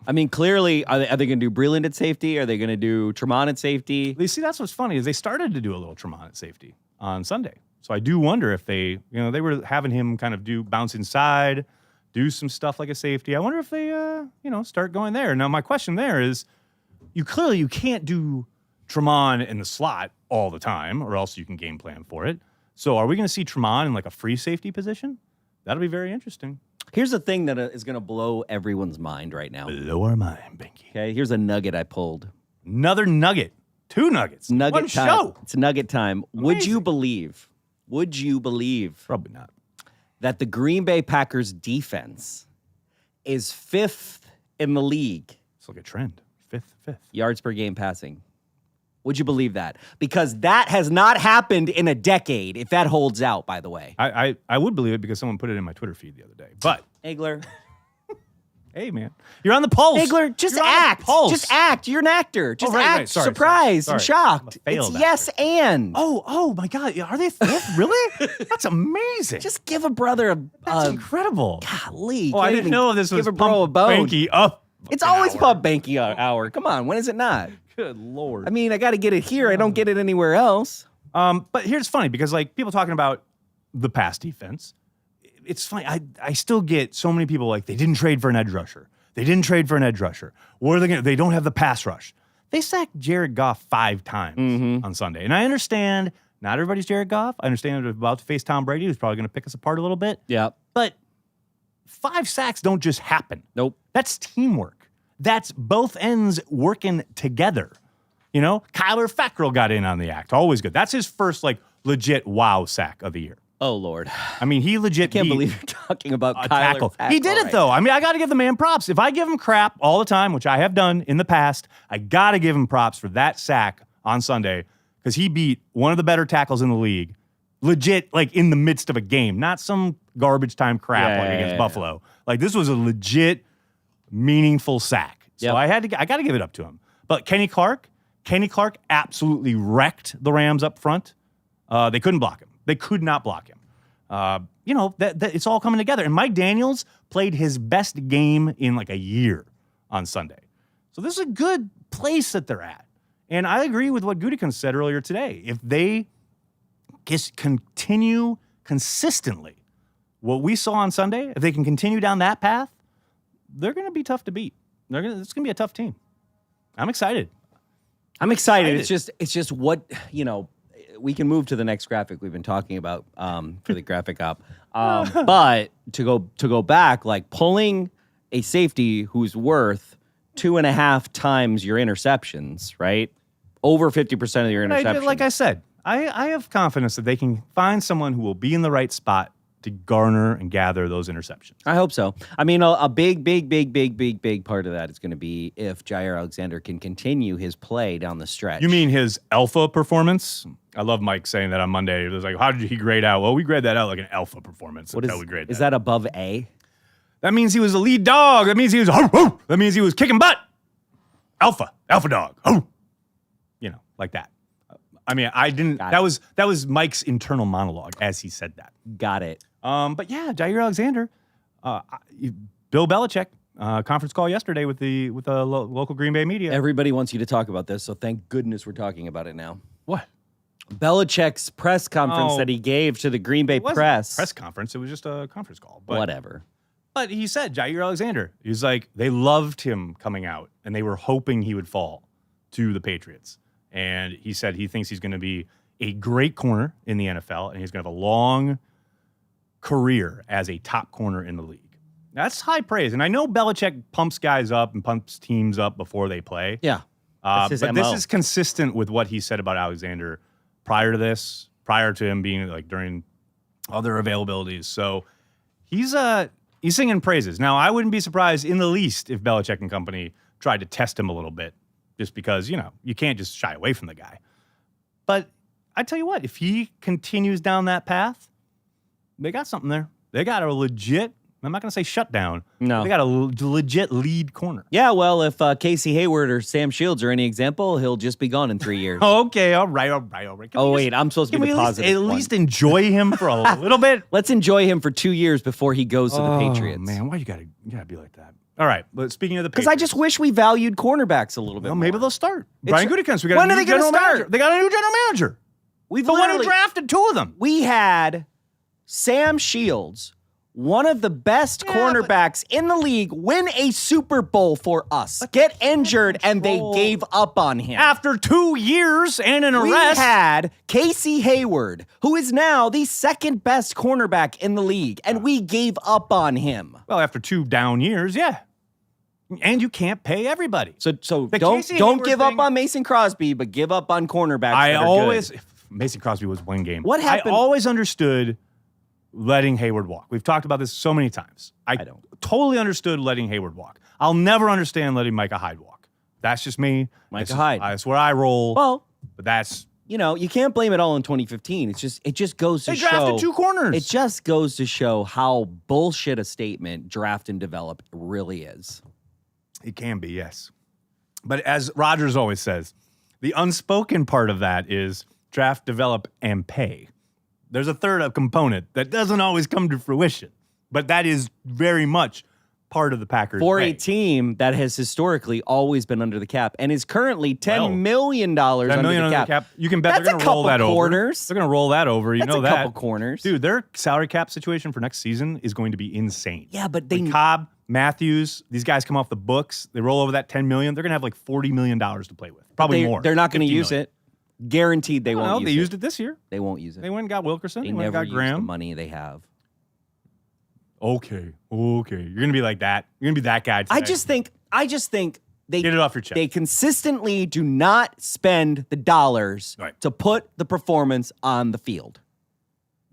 C: I mean, clearly, are they going to do Breland at safety? Are they going to do Tremont at safety?
B: You see, that's what's funny is they started to do a little Tremont at safety on Sunday. So I do wonder if they were having him kind of bounce inside, do some stuff like a safety. I wonder if they, start going there. Now, my question there is, you can't do Tremont in the slot all the time, or else you can game plan for it. So are we going to see Tremont in like a free safety position? That'll be very interesting.
C: Here's the thing that is going to blow everyone's mind right now.
B: Blow our mind, Binky.
C: Okay, here's a nugget I pulled.
B: Another nugget. 2 nuggets.
C: Nugget time.
B: Show.
C: It's nugget time.
B: Amazing.
C: Would you believe
B: Probably not.
C: that the Green Bay Packers defense is 5th in the league?
B: It's like a trend. 5th.
C: Yards per game passing. Would you believe that? Because that has not happened in a decade, if that holds out, by the way.
B: I would believe it because someone put it in my Twitter feed the other day. But,
C: Egler.
B: hey, man. You're on the pulse.
C: Egler, just
B: You're
C: act. Just act. You're an actor. Just act.
B: Right. Sorry,
C: surprised and
B: sorry.
C: shocked.
B: I'm a
C: It's
B: failed
C: yes
B: actor.
C: and.
B: Oh my God. Are they 5th? Really? That's amazing.
C: Just give a brother a...
B: That's incredible.
C: Golly.
B: Oh, I
C: can't
B: didn't
C: even
B: know this was
C: give a bro a bone.
B: Banky up.
C: It's
B: an
C: always
B: hour.
C: Pub Banky hour. Come on. When is it not?
B: Good Lord.
C: I mean, I got to get it here. I don't get it anywhere else.
B: But here's funny because like people talking about the pass defense, it's funny. I still get so many people like they didn't trade for an edge rusher. What are they going to? They don't have the pass rush. They sacked Jared Goff 5 times on Sunday. And I understand not everybody's Jared Goff. I understand they're about to face Tom Brady, who's probably going to pick us apart a little bit.
C: Yeah.
B: But 5 sacks don't just happen.
C: Nope.
B: That's teamwork. That's both ends working together. You know, Kyler Fackrell got in on the act. Always good. That's his first, like, legit wow sack of the year.
C: Oh, Lord.
B: I mean, he legit
C: Can't believe you're talking about
B: a
C: Kyler
B: tackle.
C: Fackrell
B: He did it,
C: right
B: though.
C: now.
B: I mean, I got to give the man props. If I give him crap all the time, which I have done in the past, I got to give him props for that sack on Sunday because he beat one of the better tackles in the league, legit, like, in the midst of a game, not some garbage time crap against Buffalo. Like, this was a legit, meaningful sack. So I got to give it up to him. But Kenny Clark absolutely wrecked the Rams up front. They couldn't block him. They could not block him. That it's all coming together. And Mike Daniels played his best game in like a year on Sunday. So this is a good place that they're at. And I agree with what Gutekunst said earlier today. If they just continue consistently what we saw on Sunday, if they can continue down that path, they're going to be tough to beat. It's going to be a tough team. I'm excited.
C: It's just what, we can move to the next graphic we've been talking about for the graphic op. But to go back, like pulling a safety who's worth 2.5 times your interceptions, right? Over 50% of your interceptions.
B: Like I said, I have confidence that they can find someone who will be in the right spot to garner and gather those interceptions.
C: I hope so. I mean, a big part of that is going to be if Jair Alexander can continue his play down the stretch.
B: You mean his alpha performance? I love Mike saying that on Monday. It was like, how did he grade out? Well, we grade that out like an alpha performance.
C: What
B: That's how we grade
C: is that above A?
B: That means he was a lead dog. That means he was, that means he was kicking butt. Alpha dog. Like that. I mean, I didn't. That was Mike's internal monologue as he said that.
C: Got it.
B: But yeah, Jair Alexander, Bill Belichick, conference call yesterday with the local Green Bay media.
C: Everybody wants you to talk about this, so thank goodness we're talking about it now.
B: What?
C: Belichick's press conference that he gave to the Green Bay press.
B: A press conference. It was just a conference call. But,
C: whatever.
B: But he said, Jair Alexander, he's like, they loved him coming out, and they were hoping he would fall to the Patriots. And he said he thinks he's going to be a great corner in the NFL, and he's going to have a long career as a top corner in the league. That's high praise. And I know Belichick pumps guys up and pumps teams up before they play.
C: Yeah.
B: But this is consistent with what he said about Alexander prior to this, prior to him being like during other availabilities. So he's singing praises. Now, I wouldn't be surprised in the least if Belichick and company tried to test him a little bit, just because, you can't just shy away from the guy. But I tell you what, if he continues down that path, they got something there. They got a legit, I'm not going to say shutdown.
C: No.
B: They got a legit lead corner.
C: Yeah, well, if Casey Hayward or Sam Shields are any example, he'll just be gone in 3 years.
B: Okay, all right.
C: I'm supposed to be the positive
B: At least enjoy him for a little bit?
C: Let's enjoy him for 2 years before he goes to the Patriots.
B: Man, why you gotta be like that? All right, but speaking of the Patriots.
C: Because I just wish we valued cornerbacks a little bit more.
B: Maybe they'll start. Brian Gutekunst, we got
C: when
B: a
C: are
B: new
C: they going to
B: general
C: start?
B: manager. They got a new general manager. The one who drafted two of them.
C: We had Sam Shields, one of the best cornerbacks in the league, win a Super Bowl for us. Get injured, and they gave up on him.
B: After 2 years and an arrest.
C: We had Casey Hayward, who is now the second best cornerback in the league, and we gave up on him.
B: Well, after 2 down years, yeah. And you can't pay everybody.
C: So don't give up on Mason Crosby, but give up on cornerbacks.
B: Mason Crosby was one game.
C: What happened?
B: I always understood letting Hayward walk. We've talked about this so many times. I don't. Totally understood letting Hayward walk. I'll never understand letting Micah Hyde walk. That's just me.
C: Hyde.
B: That's where I roll.
C: Well,
B: but that's...
C: you can't blame it all on 2015. It just goes to show.
B: They drafted 2 corners.
C: It just goes to show how bullshit a statement draft and develop really is.
B: It can be, yes. But as Rodgers always says, the unspoken part of that is draft, develop, and pay. There's a third component that doesn't always come to fruition, but that is very much part of the Packers'
C: for
B: pay.
C: A team that has historically always been under the cap and is currently $10 million under the cap.
B: You can bet they're going to roll that
C: corners.
B: over. They're going to roll that over. You know that.
C: That's a couple corners.
B: Dude, their salary cap situation for next season is going to be insane.
C: Yeah, but
B: Cobb, Matthews, these guys come off the books. They roll over that $10 million. They're going to have like $40 million to play with. Probably more.
C: They're not going to use it. Guaranteed they won't use it.
B: They used it this year.
C: They won't use it.
B: They went and got Wilkerson.
C: They
B: went
C: never
B: and got Graham.
C: use the money they have.
B: Okay. You're going to be like that. You're going to be that guy today.
C: I just think they
B: get it off your chest.
C: They consistently do not spend the dollars to put the performance on the field.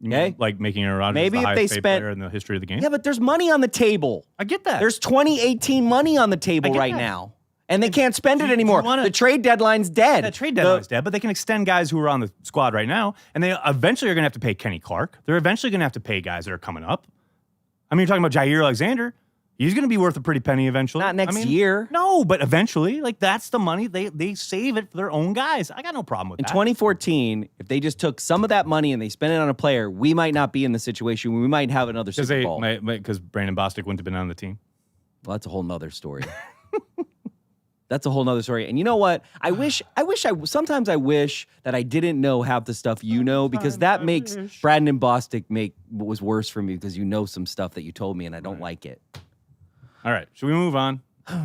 C: Okay?
B: Like making Aaron Rodgers the highest paid player in the history of the game?
C: Yeah, but there's money on the table.
B: I get that.
C: There's 2018 money on the table right now. And they can't spend it anymore. The trade deadline's dead.
B: The trade deadline's dead, but they can extend guys who are on the squad right now, and they eventually are going to have to pay Kenny Clark. They're eventually going to have to pay guys that are coming up. I mean, you're talking about Jair Alexander. He's going to be worth a pretty penny eventually.
C: Not next year.
B: No, but eventually. Like, that's the money. They save it for their own guys. I got no problem with that.
C: In 2014, if they just took some of that money and they spent it on a player, we might not be in the situation where we might have another Super Bowl.
B: Because Brandon Bostick wouldn't have been on the team?
C: Well, that's a whole nother story. That's a whole nother story. And you know what? Sometimes I wish that I didn't know half the stuff you know, because that makes Brandon Bostick was worse for me, because you know some stuff that you told me and I don't like it.
B: All right. Should we move on? All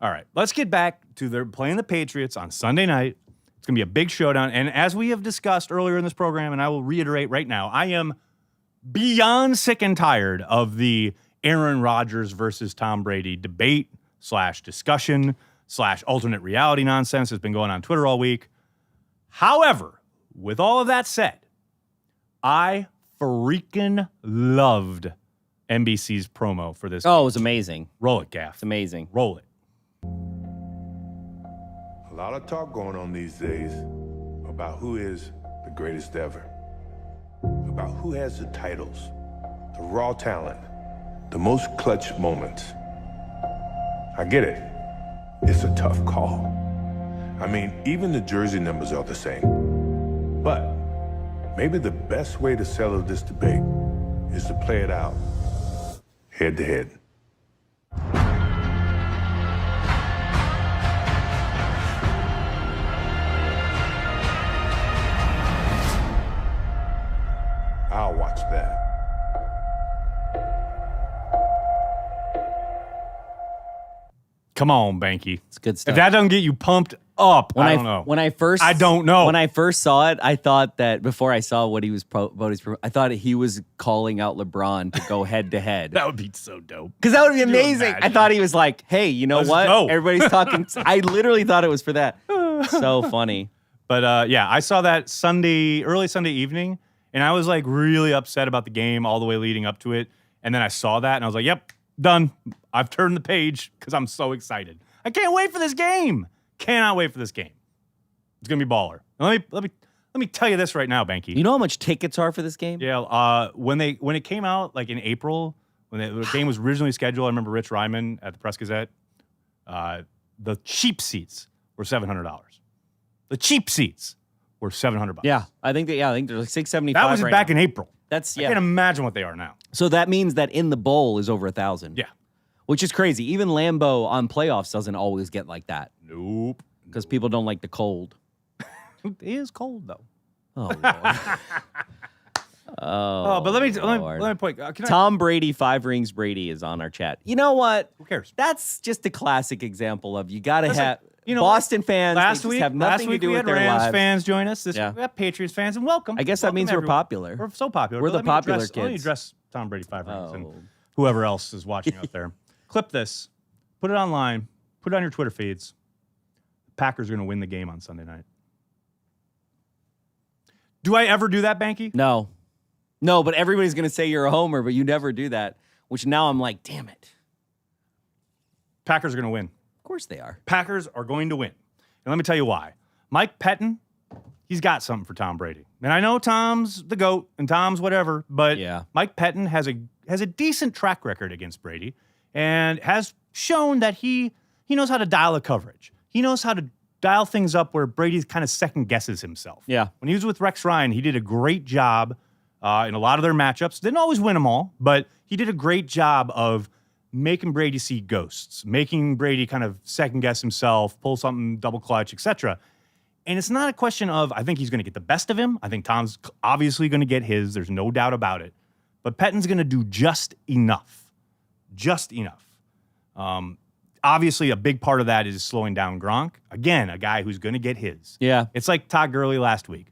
B: right. Let's get back to their playing the Patriots on Sunday night. It's going to be a big showdown. And as we have discussed earlier in this program, and I will reiterate right now, I am beyond sick and tired of the Aaron Rodgers versus Tom Brady debate / discussion / alternate reality nonsense that's been going on Twitter all week. However, with all of that said, I freaking loved NBC's promo for this.
C: Oh, it was amazing.
B: Roll it, Gaff.
C: It's amazing.
B: Roll it.
D: A lot of talk going on these days about who is the greatest ever, about who has the titles, the raw talent, the most clutch moments. I get it. It's a tough call. I mean, even the jersey numbers are the same. But maybe the best way to settle this debate is to play it out head to head. I'll watch that.
B: Come on, Banky.
C: It's good stuff.
B: If that doesn't get you pumped up, I don't know.
C: I
B: don't know.
C: When I first saw it, I thought that before I saw what he was I thought he was calling out LeBron to go head to head.
B: That would be so dope.
C: Because that would be
B: Could you
C: amazing. I
B: imagine?
C: thought he was like, hey, you know
B: Let's
C: what?
B: go.
C: Everybody's talking. I literally thought it was for that. So funny.
B: But yeah, I saw that early Sunday evening, and I was like really upset about the game all the way leading up to it. And then I saw that, and I was like, yep, done. I've turned the page because I'm so excited. I can't wait for this game. Cannot wait for this game. It's gonna be baller. Let me tell you this right now, Banky.
C: You know how much tickets are for this game?
B: Yeah. When it came out like in April, when the game was originally scheduled, I remember Rich Ryman at the Press Gazette. The cheap seats were $700. The cheap seats were $700.
C: Yeah, I think they're like $675.
B: That was
C: right
B: back
C: now.
B: in April.
C: That's
B: I can't imagine what they are now.
C: So that means that in the bowl is over 1,000.
B: Yeah.
C: Which is crazy. Even Lambeau on playoffs doesn't always get like that
B: Nope.
C: because people don't like the cold.
B: It is cold though.
C: Oh, Lord.
B: Oh, but let me point. Can
C: Tom Brady, 5 rings Brady is on our chat. You know what?
B: Who cares?
C: That's just a classic example of you got to
B: Listen,
C: have
B: you know,
C: Boston fans.
B: last
C: they just
B: week,
C: have nothing to do
B: we
C: with
B: had
C: their
B: Rams
C: lives.
B: fans join us.
C: Yeah.
B: We have Patriots fans, and welcome.
C: I guess that
B: Welcome
C: means we're
B: everyone.
C: popular.
B: We're so popular.
C: We're
B: But
C: the
B: let me
C: popular
B: address- Let me
C: kids.
B: address Tom Brady 5 rings and
C: Oh.
B: whoever else is watching out there. Clip this. Put it online. Put it on your Twitter feeds. The Packers are going to win the game on Sunday night. Do I ever do that, Banky?
C: No, but everybody's going to say you're a homer, but you never do that, which now I'm like, damn it.
B: Packers are going to win.
C: Of course they are.
B: Packers are going to win. And let me tell you why. Mike Pettin, he's got something for Tom Brady. And I know Tom's the GOAT and Tom's whatever, but
C: Yeah.
B: Mike Pettin has a decent track record against Brady and has shown that he knows how to dial a coverage. He knows how to dial things up where Brady kind of second guesses himself.
C: Yeah.
B: When he was with Rex Ryan, he did a great job in a lot of their matchups. Didn't always win them all, but he did a great job of making Brady see ghosts, making Brady kind of second guess himself, pull something, double clutch, etc. And it's not a question of, I think he's going to get the best of him. I think Tom's obviously going to get his. There's no doubt about it. But Pettin's going to do just enough. Just enough. Obviously, a big part of that is slowing down Gronk. Again, a guy who's going to get his.
C: Yeah.
B: It's like Todd Gurley last week.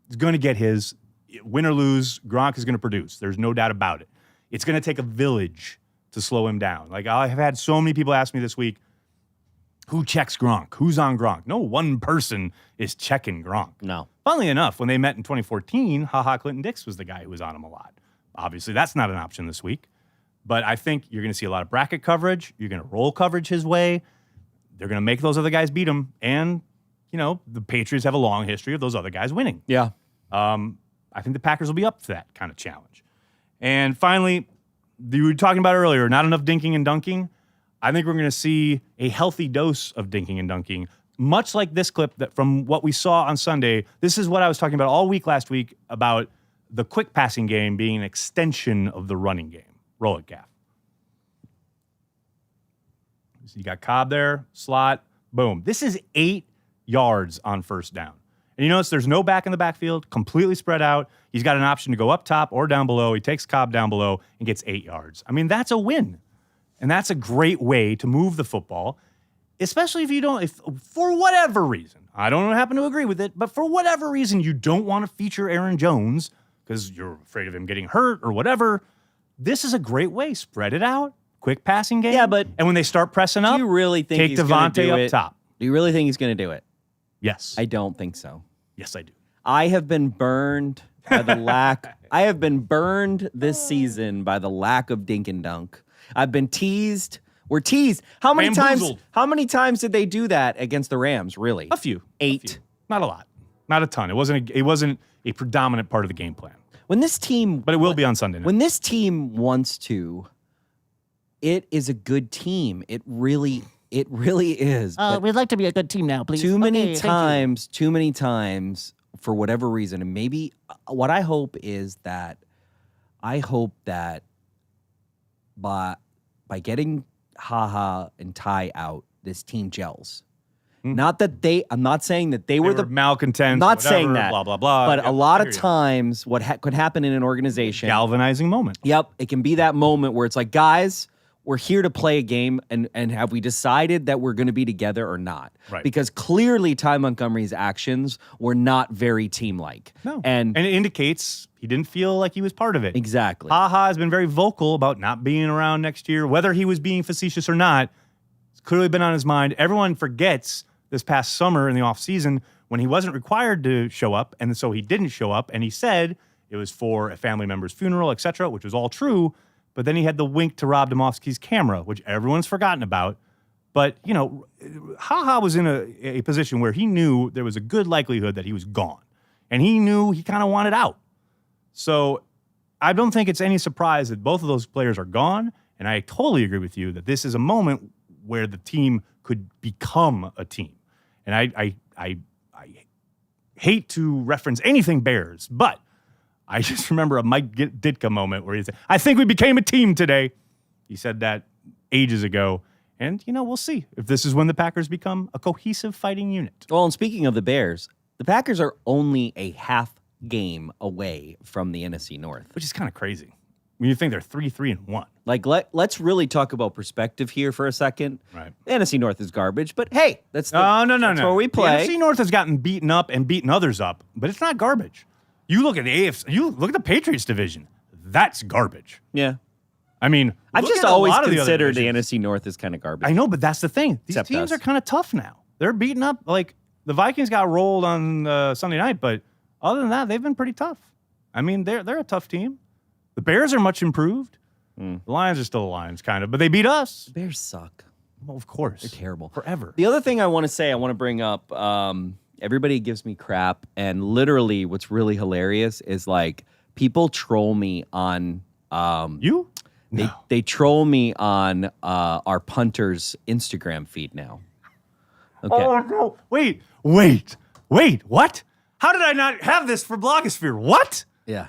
B: He's going to get his. Win or lose, Gronk is going to produce. There's no doubt about it. It's going to take a village to slow him down. Like, I have had so many people ask me this week, who checks Gronk? Who's on Gronk? No one person is checking Gronk.
C: No.
B: Funnily enough, when they met in 2014, Clinton-Dix was the guy who was on him a lot. Obviously, that's not an option this week. But I think you're going to see a lot of bracket coverage. You're going to roll coverage his way. They're going to make those other guys beat him. And, the Patriots have a long history of those other guys winning.
C: Yeah.
B: I think the Packers will be up for that kind of challenge. And finally, you were talking about earlier, not enough dinking and dunking. I think we're going to see a healthy dose of dinking and dunking, much like this clip that from what we saw on Sunday. This is what I was talking about all week last week about the quick passing game being an extension of the running game. Roll it, Gaff. So you got Cobb there, slot, boom. This is 8 yards on first down. And you notice there's no back in the backfield, completely spread out. He's got an option to go up top or down below. He takes Cobb down below and gets 8 yards. I mean, that's a win. And that's a great way to move the football, especially if for whatever reason, I don't happen to agree with it, but for whatever reason you don't want to feature Aaron Jones because you're afraid of him getting hurt or whatever, this is a great way. Spread it out. Quick passing game.
C: Yeah, but
B: and when they start pressing up,
C: do you really think
B: take
C: he's going to
B: Devontae
C: do
B: up
C: it?
B: top.
C: Do you really think he's going to do it?
B: Yes.
C: I don't think so.
B: Yes, I do.
C: I have been burned by the lack. I have been burned this season by the lack of dink and dunk. I've been teased. We're teased. How many
B: Bamboozled.
C: times? How many times did they do that against the Rams? Really?
B: A few.
C: 8.
B: A few. Not a lot. Not a ton. It wasn't a predominant part of the game plan.
C: When this team,
B: But it will be on Sunday night.
C: when this team wants to, it is a good team. It really is. But
E: We'd like to be a good team now, please.
C: too many
E: Okay, thank you.
C: times for whatever reason, and maybe what I hope is that by getting Haha and Ty out, this team gels. Not that I'm not saying that they were the
B: malcontents.
C: Not
B: whatever,
C: saying that.
B: Blah blah blah.
C: But a lot of times, what could happen in an organization,
B: galvanizing moment.
C: Yep, it can be that moment where it's like, guys, we're here to play a game, and have we decided that we're going to be together or not?
B: Right.
C: Because clearly, Ty Montgomery's actions were not very team-like.
B: No,
C: and
B: it indicates he didn't feel like he was part of it.
C: Exactly.
B: Haha has been very vocal about not being around next year, whether he was being facetious or not. It's clearly been on his mind. Everyone forgets this past summer in the offseason when he wasn't required to show up, and so he didn't show up, and he said it was for a family member's funeral, etc., which was all true, but then he had the wink to Rob Domofsky's camera, which everyone's forgotten about. But, you know, Haha was in a position where he knew there was a good likelihood that he was gone, and he knew he kind of wanted out. So I don't think it's any surprise that both of those players are gone, and I totally agree with you that this is a moment where the team could become a team. And I hate to reference anything Bears, but I just remember a Mike Ditka moment where he said, I think we became a team today. He said that ages ago. And, you know, we'll see if this is when the Packers become a cohesive fighting unit.
C: Well, and speaking of the Bears, the Packers are only a half game away from the NFC North.
B: Which is kind of crazy. When you think they're 3-3-1.
C: Like, let's really talk about perspective here for a second.
B: Right.
C: The NFC North is garbage, but hey, that's
B: No.
C: where we play.
B: The NFC North has gotten beaten up and beaten others up, but it's not garbage. You look at the AFC, you look at the Patriots division. That's garbage.
C: Yeah.
B: I mean,
C: I've
B: look
C: just
B: at a
C: always
B: lot of
C: considered
B: the
C: the
B: other divisions.
C: NFC North as kind of garbage.
B: I know, but that's the thing. These
C: Except
B: teams
C: us.
B: are kind of tough now. They're beaten up. Like, the Vikings got rolled on Sunday night, but other than that, they've been pretty tough. I mean, they're a tough team. The Bears are much improved. The Lions are still the Lions, kind of, but they beat us.
C: The Bears suck.
B: Well, of course.
C: They're terrible.
B: Forever.
C: The other thing I want to bring up, everybody gives me crap, and literally what's really hilarious is, like, people troll me on...
B: You?
C: They troll me on our punter's Instagram feed now. Okay.
B: Oh, no. Wait. What? How did I not have this for Blogosphere? What?
C: Yeah.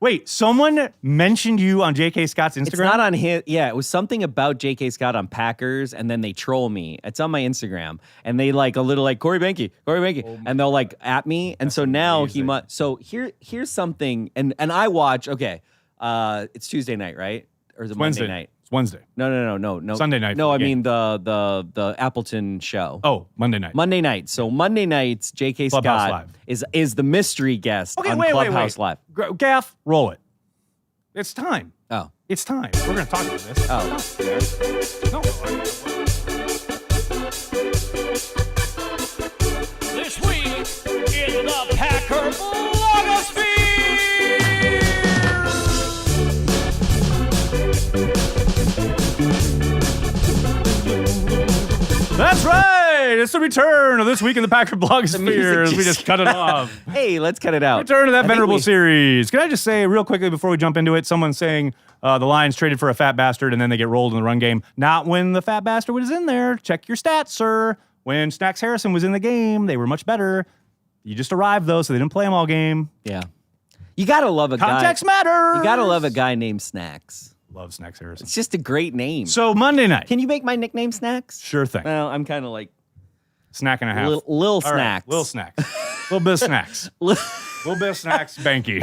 B: Wait, someone mentioned you on J.K. Scott's Instagram?
C: It's not on his. Yeah, it was something about J.K. Scott on Packers, and then they troll me. It's on my Instagram, and they like a little like Corey Benke, and they'll like at me, and so now
B: amazing.
C: he must. So here's something, and I watch. Okay, it's Tuesday night, right? Or is it
B: Wednesday
C: Monday night?
B: It's Wednesday.
C: No.
B: Sunday night
C: No,
B: for
C: I
B: the
C: mean the Appleton show.
B: Oh, Monday night.
C: Monday night. So Monday nights, J.K.
B: Clubhouse
C: Scott
B: Live.
C: is the mystery guest
B: Okay,
C: on
B: wait.
C: Clubhouse Live.
B: Gaff, roll it. It's time.
C: Oh.
B: It's time. We're going to talk about this.
C: Oh.
B: No.
A: This week in the Packer Blogosphere.
B: That's right. It's the return of This Week in the Packer Blogosphere as we just cut it off.
C: Hey, let's cut it out.
B: Return to that
C: I think
B: venerable
C: we-
B: series. Can I just say real quickly before we jump into it, someone's saying the Lions traded for a fat bastard and then they get rolled in the run game. Not when the fat bastard was in there. Check your stats, sir. When Snacks Harrison was in the game, they were much better. You just arrived, though, so they didn't play them all game.
C: Yeah. You got to love a
B: Context
C: guy.
B: matters.
C: You got to love a guy named Snacks.
B: Love Snacks Harrison.
C: It's just a great name.
B: So Monday night.
C: Can you make my nickname Snacks?
B: Sure thing.
C: Well, I'm kind of like
B: Snack and a half.
C: Lil
B: All right,
C: Snacks.
B: Little snacks. Little bit of snacks. Little bit of snacks, Banky.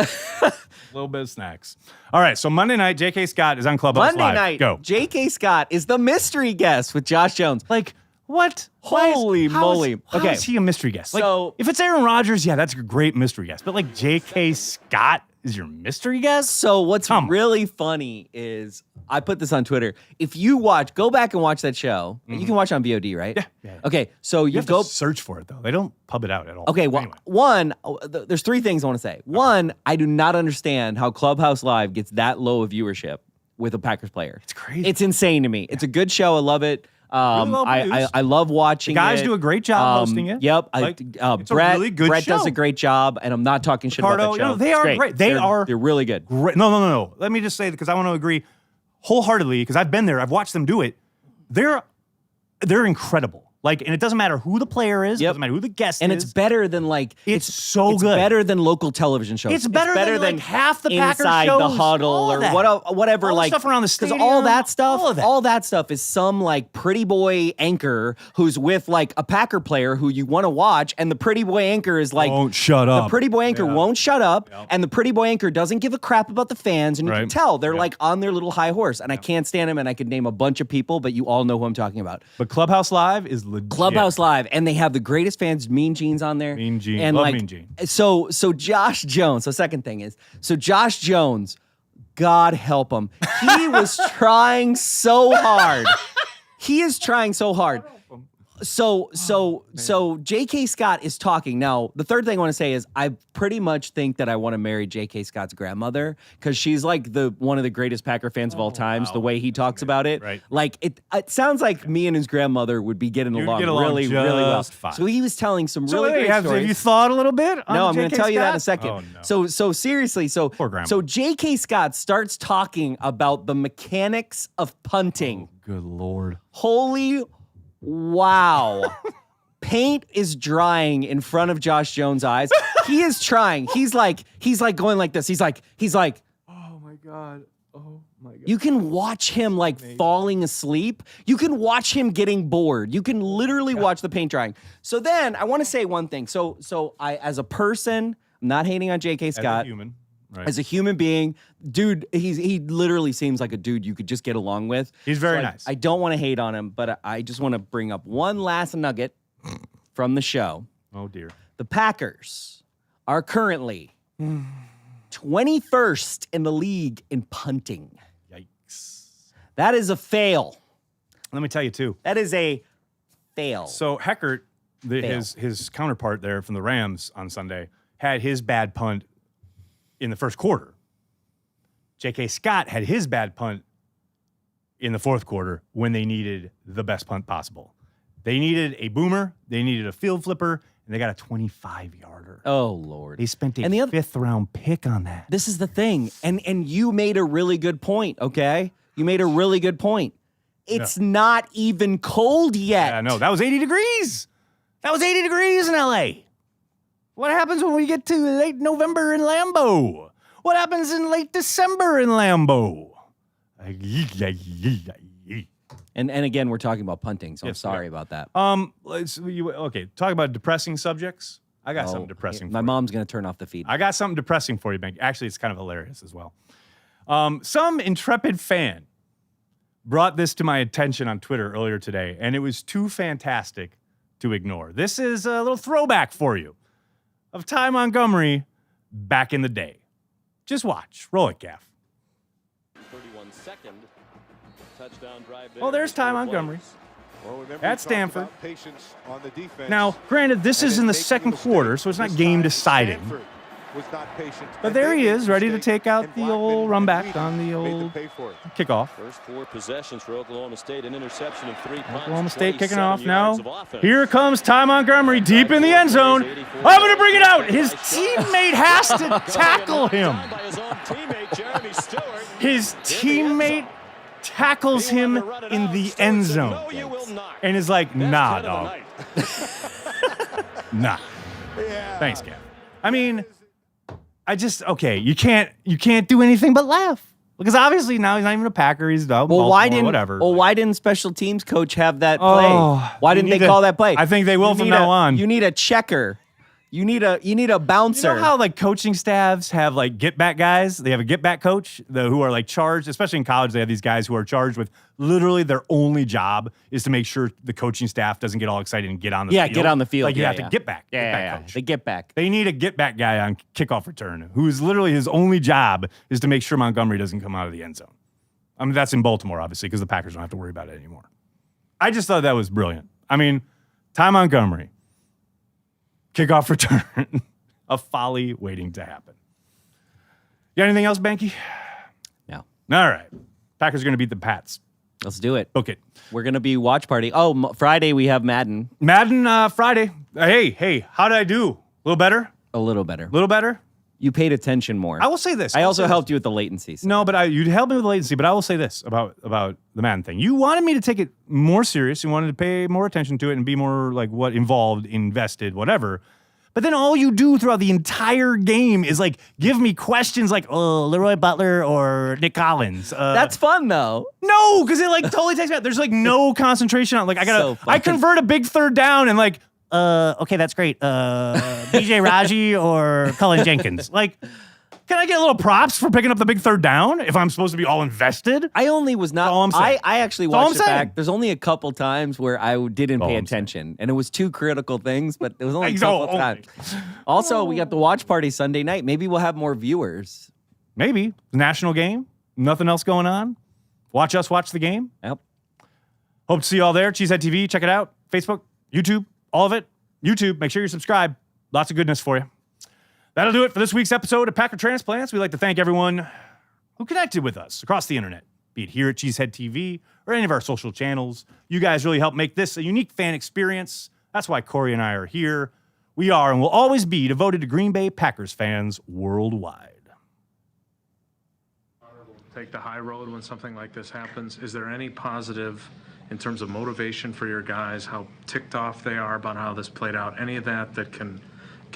B: Little bit of snacks. All right, so Monday night, J.K. Scott is on Clubhouse
C: Monday
B: Live.
C: night.
B: Go.
C: J.K. Scott is the mystery guest with Josh Jones.
B: Like, what?
C: Holy moly.
B: How
C: Okay.
B: is he a mystery guest? Like,
C: So-
B: if it's Aaron Rodgers, yeah, that's a great mystery guest. But like J.K. Scott is your mystery guest?
C: So what's
B: Come on.
C: really funny is I put this on Twitter. If you go back and watch that show. You can watch it on VOD, right?
B: Yeah.
C: Okay, so
B: You have to search for it, though. They don't pub it out at all.
C: Okay, well,
B: Anyway.
C: there's three things I want to say. One, I do not understand how Clubhouse Live gets that low of viewership with a Packers player.
B: It's crazy.
C: It's insane to me. It's a good show. I love it.
B: Really well produced.
C: I love watching
B: The guys
C: it.
B: do a great job hosting it.
C: Yep.
B: Like, it's a
C: Brett,
B: really good
C: Brett does
B: show.
C: a great job, and I'm not talking shit
B: Ricardo,
C: about that show.
B: they
C: It's
B: are great.
C: They're really good.
B: Great. No. Let me just say, because I want to agree wholeheartedly, because I've been there. I've watched them do it. They're incredible. Like, and it doesn't matter who the player is. It doesn't matter who the guest
C: and
B: is.
C: it's better than like
B: it's so
C: it's
B: good.
C: better than local television shows.
B: It's better than, like, half the Packers
C: Inside the
B: shows,
C: Huddle
B: all
C: or
B: that.
C: whatever.
B: All the
C: like
B: stuff around the
C: 'cause
B: stadium,
C: all that stuff,
B: all of that.
C: is some like pretty boy anchor who's with like a Packer player who you want to watch, and the pretty boy anchor is like
B: Won't shut up.
C: The pretty boy anchor won't shut up, and the pretty boy anchor doesn't give a crap about the fans, and you can tell they're like on their little high horse. And I can't stand him, and I could name a bunch of people, but you all know who I'm talking about.
B: But Clubhouse Live is legit.
C: Clubhouse Live, and they have the greatest fans, Mean Gene's on there.
B: Mean Gene.
C: And
B: Love
C: like,
B: Mean Gene.
C: So Josh Jones, the second thing is, so Josh Jones, God help him. He was trying so hard. He is trying so hard. So J.K. Scott is talking. Now, the third thing I want to say is I pretty much think that I want to marry J.K. Scott's grandmother because she's like one of the greatest Packer fans of all times, the way he talks about it.
B: Right.
C: Like it sounds like me and his grandmother would be getting along, really, really well.
B: fine.
C: So he was telling some
B: So
C: really great
B: have
C: stories.
B: you thought a little bit on
C: No, I'm going
B: J.K.
C: to tell you that in a
B: Scott?
C: second.
B: Oh, no.
C: So seriously,
B: Poor grandma.
C: so J.K. Scott starts talking about the mechanics of punting.
B: Good Lord.
C: Holy wow. Paint is drying in front of Josh Jones' eyes. He is trying. He's like going like this. He's like,
B: Oh, my God. Oh, my God.
C: you can watch him like falling asleep. You can watch him getting bored. You can literally watch the paint drying. So then I want to say one thing. So I, as a person, I'm not hating on J.K. Scott.
B: As a human. Right.
C: As a human being, dude, he literally seems like a dude you could just get along with.
B: He's very
C: So
B: nice.
C: I don't want to hate on him, but I just want to bring up one last nugget from the show.
B: Oh, dear.
C: The Packers are currently 21st in the league in punting.
B: Yikes.
C: That is a fail.
B: Let me tell you, too.
C: That is a fail.
B: So Heckert, his counterpart there from the Rams on Sunday, had his bad punt in the first quarter. J.K. Scott had his bad punt in the fourth quarter when they needed the best punt possible. They needed a boomer, they needed a field flipper, and they got a 25-yarder.
C: Oh, Lord.
B: They spent a
C: And the
B: fifth-round pick on that.
C: This is the thing. And you made a really good point, okay? You made a really good point. It's not even cold yet.
B: Yeah, no, that was 80 degrees. That was 80 degrees in L.A. What happens when we get to late November in Lambeau? What happens in late December in Lambeau?
C: And again, we're talking about punting, so I'm sorry about that.
B: Talk about depressing subjects. I got something depressing.
C: My mom's going to turn off the feed.
B: I got something depressing for you, Ben. Actually, it's kind of hilarious as well. Some intrepid fan brought this to my attention on Twitter earlier today, and it was too fantastic to ignore. This is a little throwback for you of Ty Montgomery back in the day. Just watch. Roll it, Gaff.
E: 31-second touchdown drive.
B: Oh, there's Ty Montgomery at Stanford. Now, granted, this is in the second quarter, so it's not game deciding. But there he is, ready to take out the old run back on the old kickoff.
E: First 4 possessions for Oklahoma State, an interception of 3 punts.
B: Oklahoma State kicking off now. Here comes Ty Montgomery deep in the end zone. I'm going to bring it out. His teammate has to tackle him. His teammate tackles him in the end zone and is like, nah, dog. Nah. Thanks, Gav. I mean, you can't do anything but laugh. Because obviously now he's not even a Packer, he's whatever.
C: Well, why didn't special teams coach have that play? Why didn't they call that play?
B: I think they will from now on.
C: You need a checker. You need a bouncer.
B: You know how like coaching staffs have like get back guys? They have a get back coach who are like charged, especially in college, they have these guys who are charged with literally their only job is to make sure the coaching staff doesn't get all excited and get on the field.
C: Yeah, get on the field.
B: Like you have to get back.
C: Coach. They get back.
B: They need a get back guy on kickoff return who is literally his only job is to make sure Montgomery doesn't come out of the end zone. I mean, that's in Baltimore, obviously, because the Packers don't have to worry about it anymore. I just thought that was brilliant. I mean, Ty Montgomery, kickoff return, a folly waiting to happen. You got anything else, Banky?
C: No.
B: All right. Packers are going to beat the Pats.
C: Let's do it.
B: Book it.
C: We're going to be watch party. Oh, Friday we have Madden.
B: Madden Friday. Hey, how did I do? A little better?
C: A little better.
B: A little better?
C: You paid attention more.
B: I will say this.
C: I also helped you with the latency. So.
B: No, but you'd help me with the latency. But I will say this about the Madden thing. You wanted me to take it more serious. You wanted to pay more attention to it and be more like what involved, invested, whatever. But then all you do throughout the entire game is like give me questions like, oh, Leroy Butler or Nick Collins.
C: That's fun though.
B: No, because it like totally takes me out. There's like no concentration on like I convert a big third down and like. Okay, that's great. BJ Raji or Cullen Jenkins. Like, can I get a little props for picking up the big third down if I'm supposed to be all invested?
C: I only was not.
B: all I'm saying.
C: I actually watched it back. There's only a couple times where I didn't pay attention, and it was two critical things, but it was only a couple times. Also, we got the watch party Sunday night. Maybe we'll have more viewers.
B: Maybe. National game. Nothing else going on. Watch us watch the game.
C: Yep.
B: Hope to see you all there. Cheesehead TV. Check it out. Facebook, YouTube. All of it. YouTube, make sure you subscribe. Lots of goodness for you. That'll do it for this week's episode of Packer Transplants. We'd like to thank everyone who connected with us across the internet, be it here at Cheesehead TV or any of our social channels. You guys really help make this a unique fan experience. That's why Corey and I are here. We are and will always be devoted to Green Bay Packers fans worldwide.
F: Take the high road when something like this happens. Is there any positive in terms of motivation for your guys, how ticked off they are about how this played out? Any of that can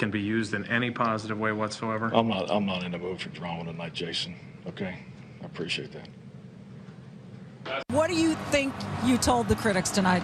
F: be used in any positive way whatsoever?
G: I'm not in the mood for drama tonight, Jason. Okay, I appreciate that.
H: What do you think you told the critics tonight?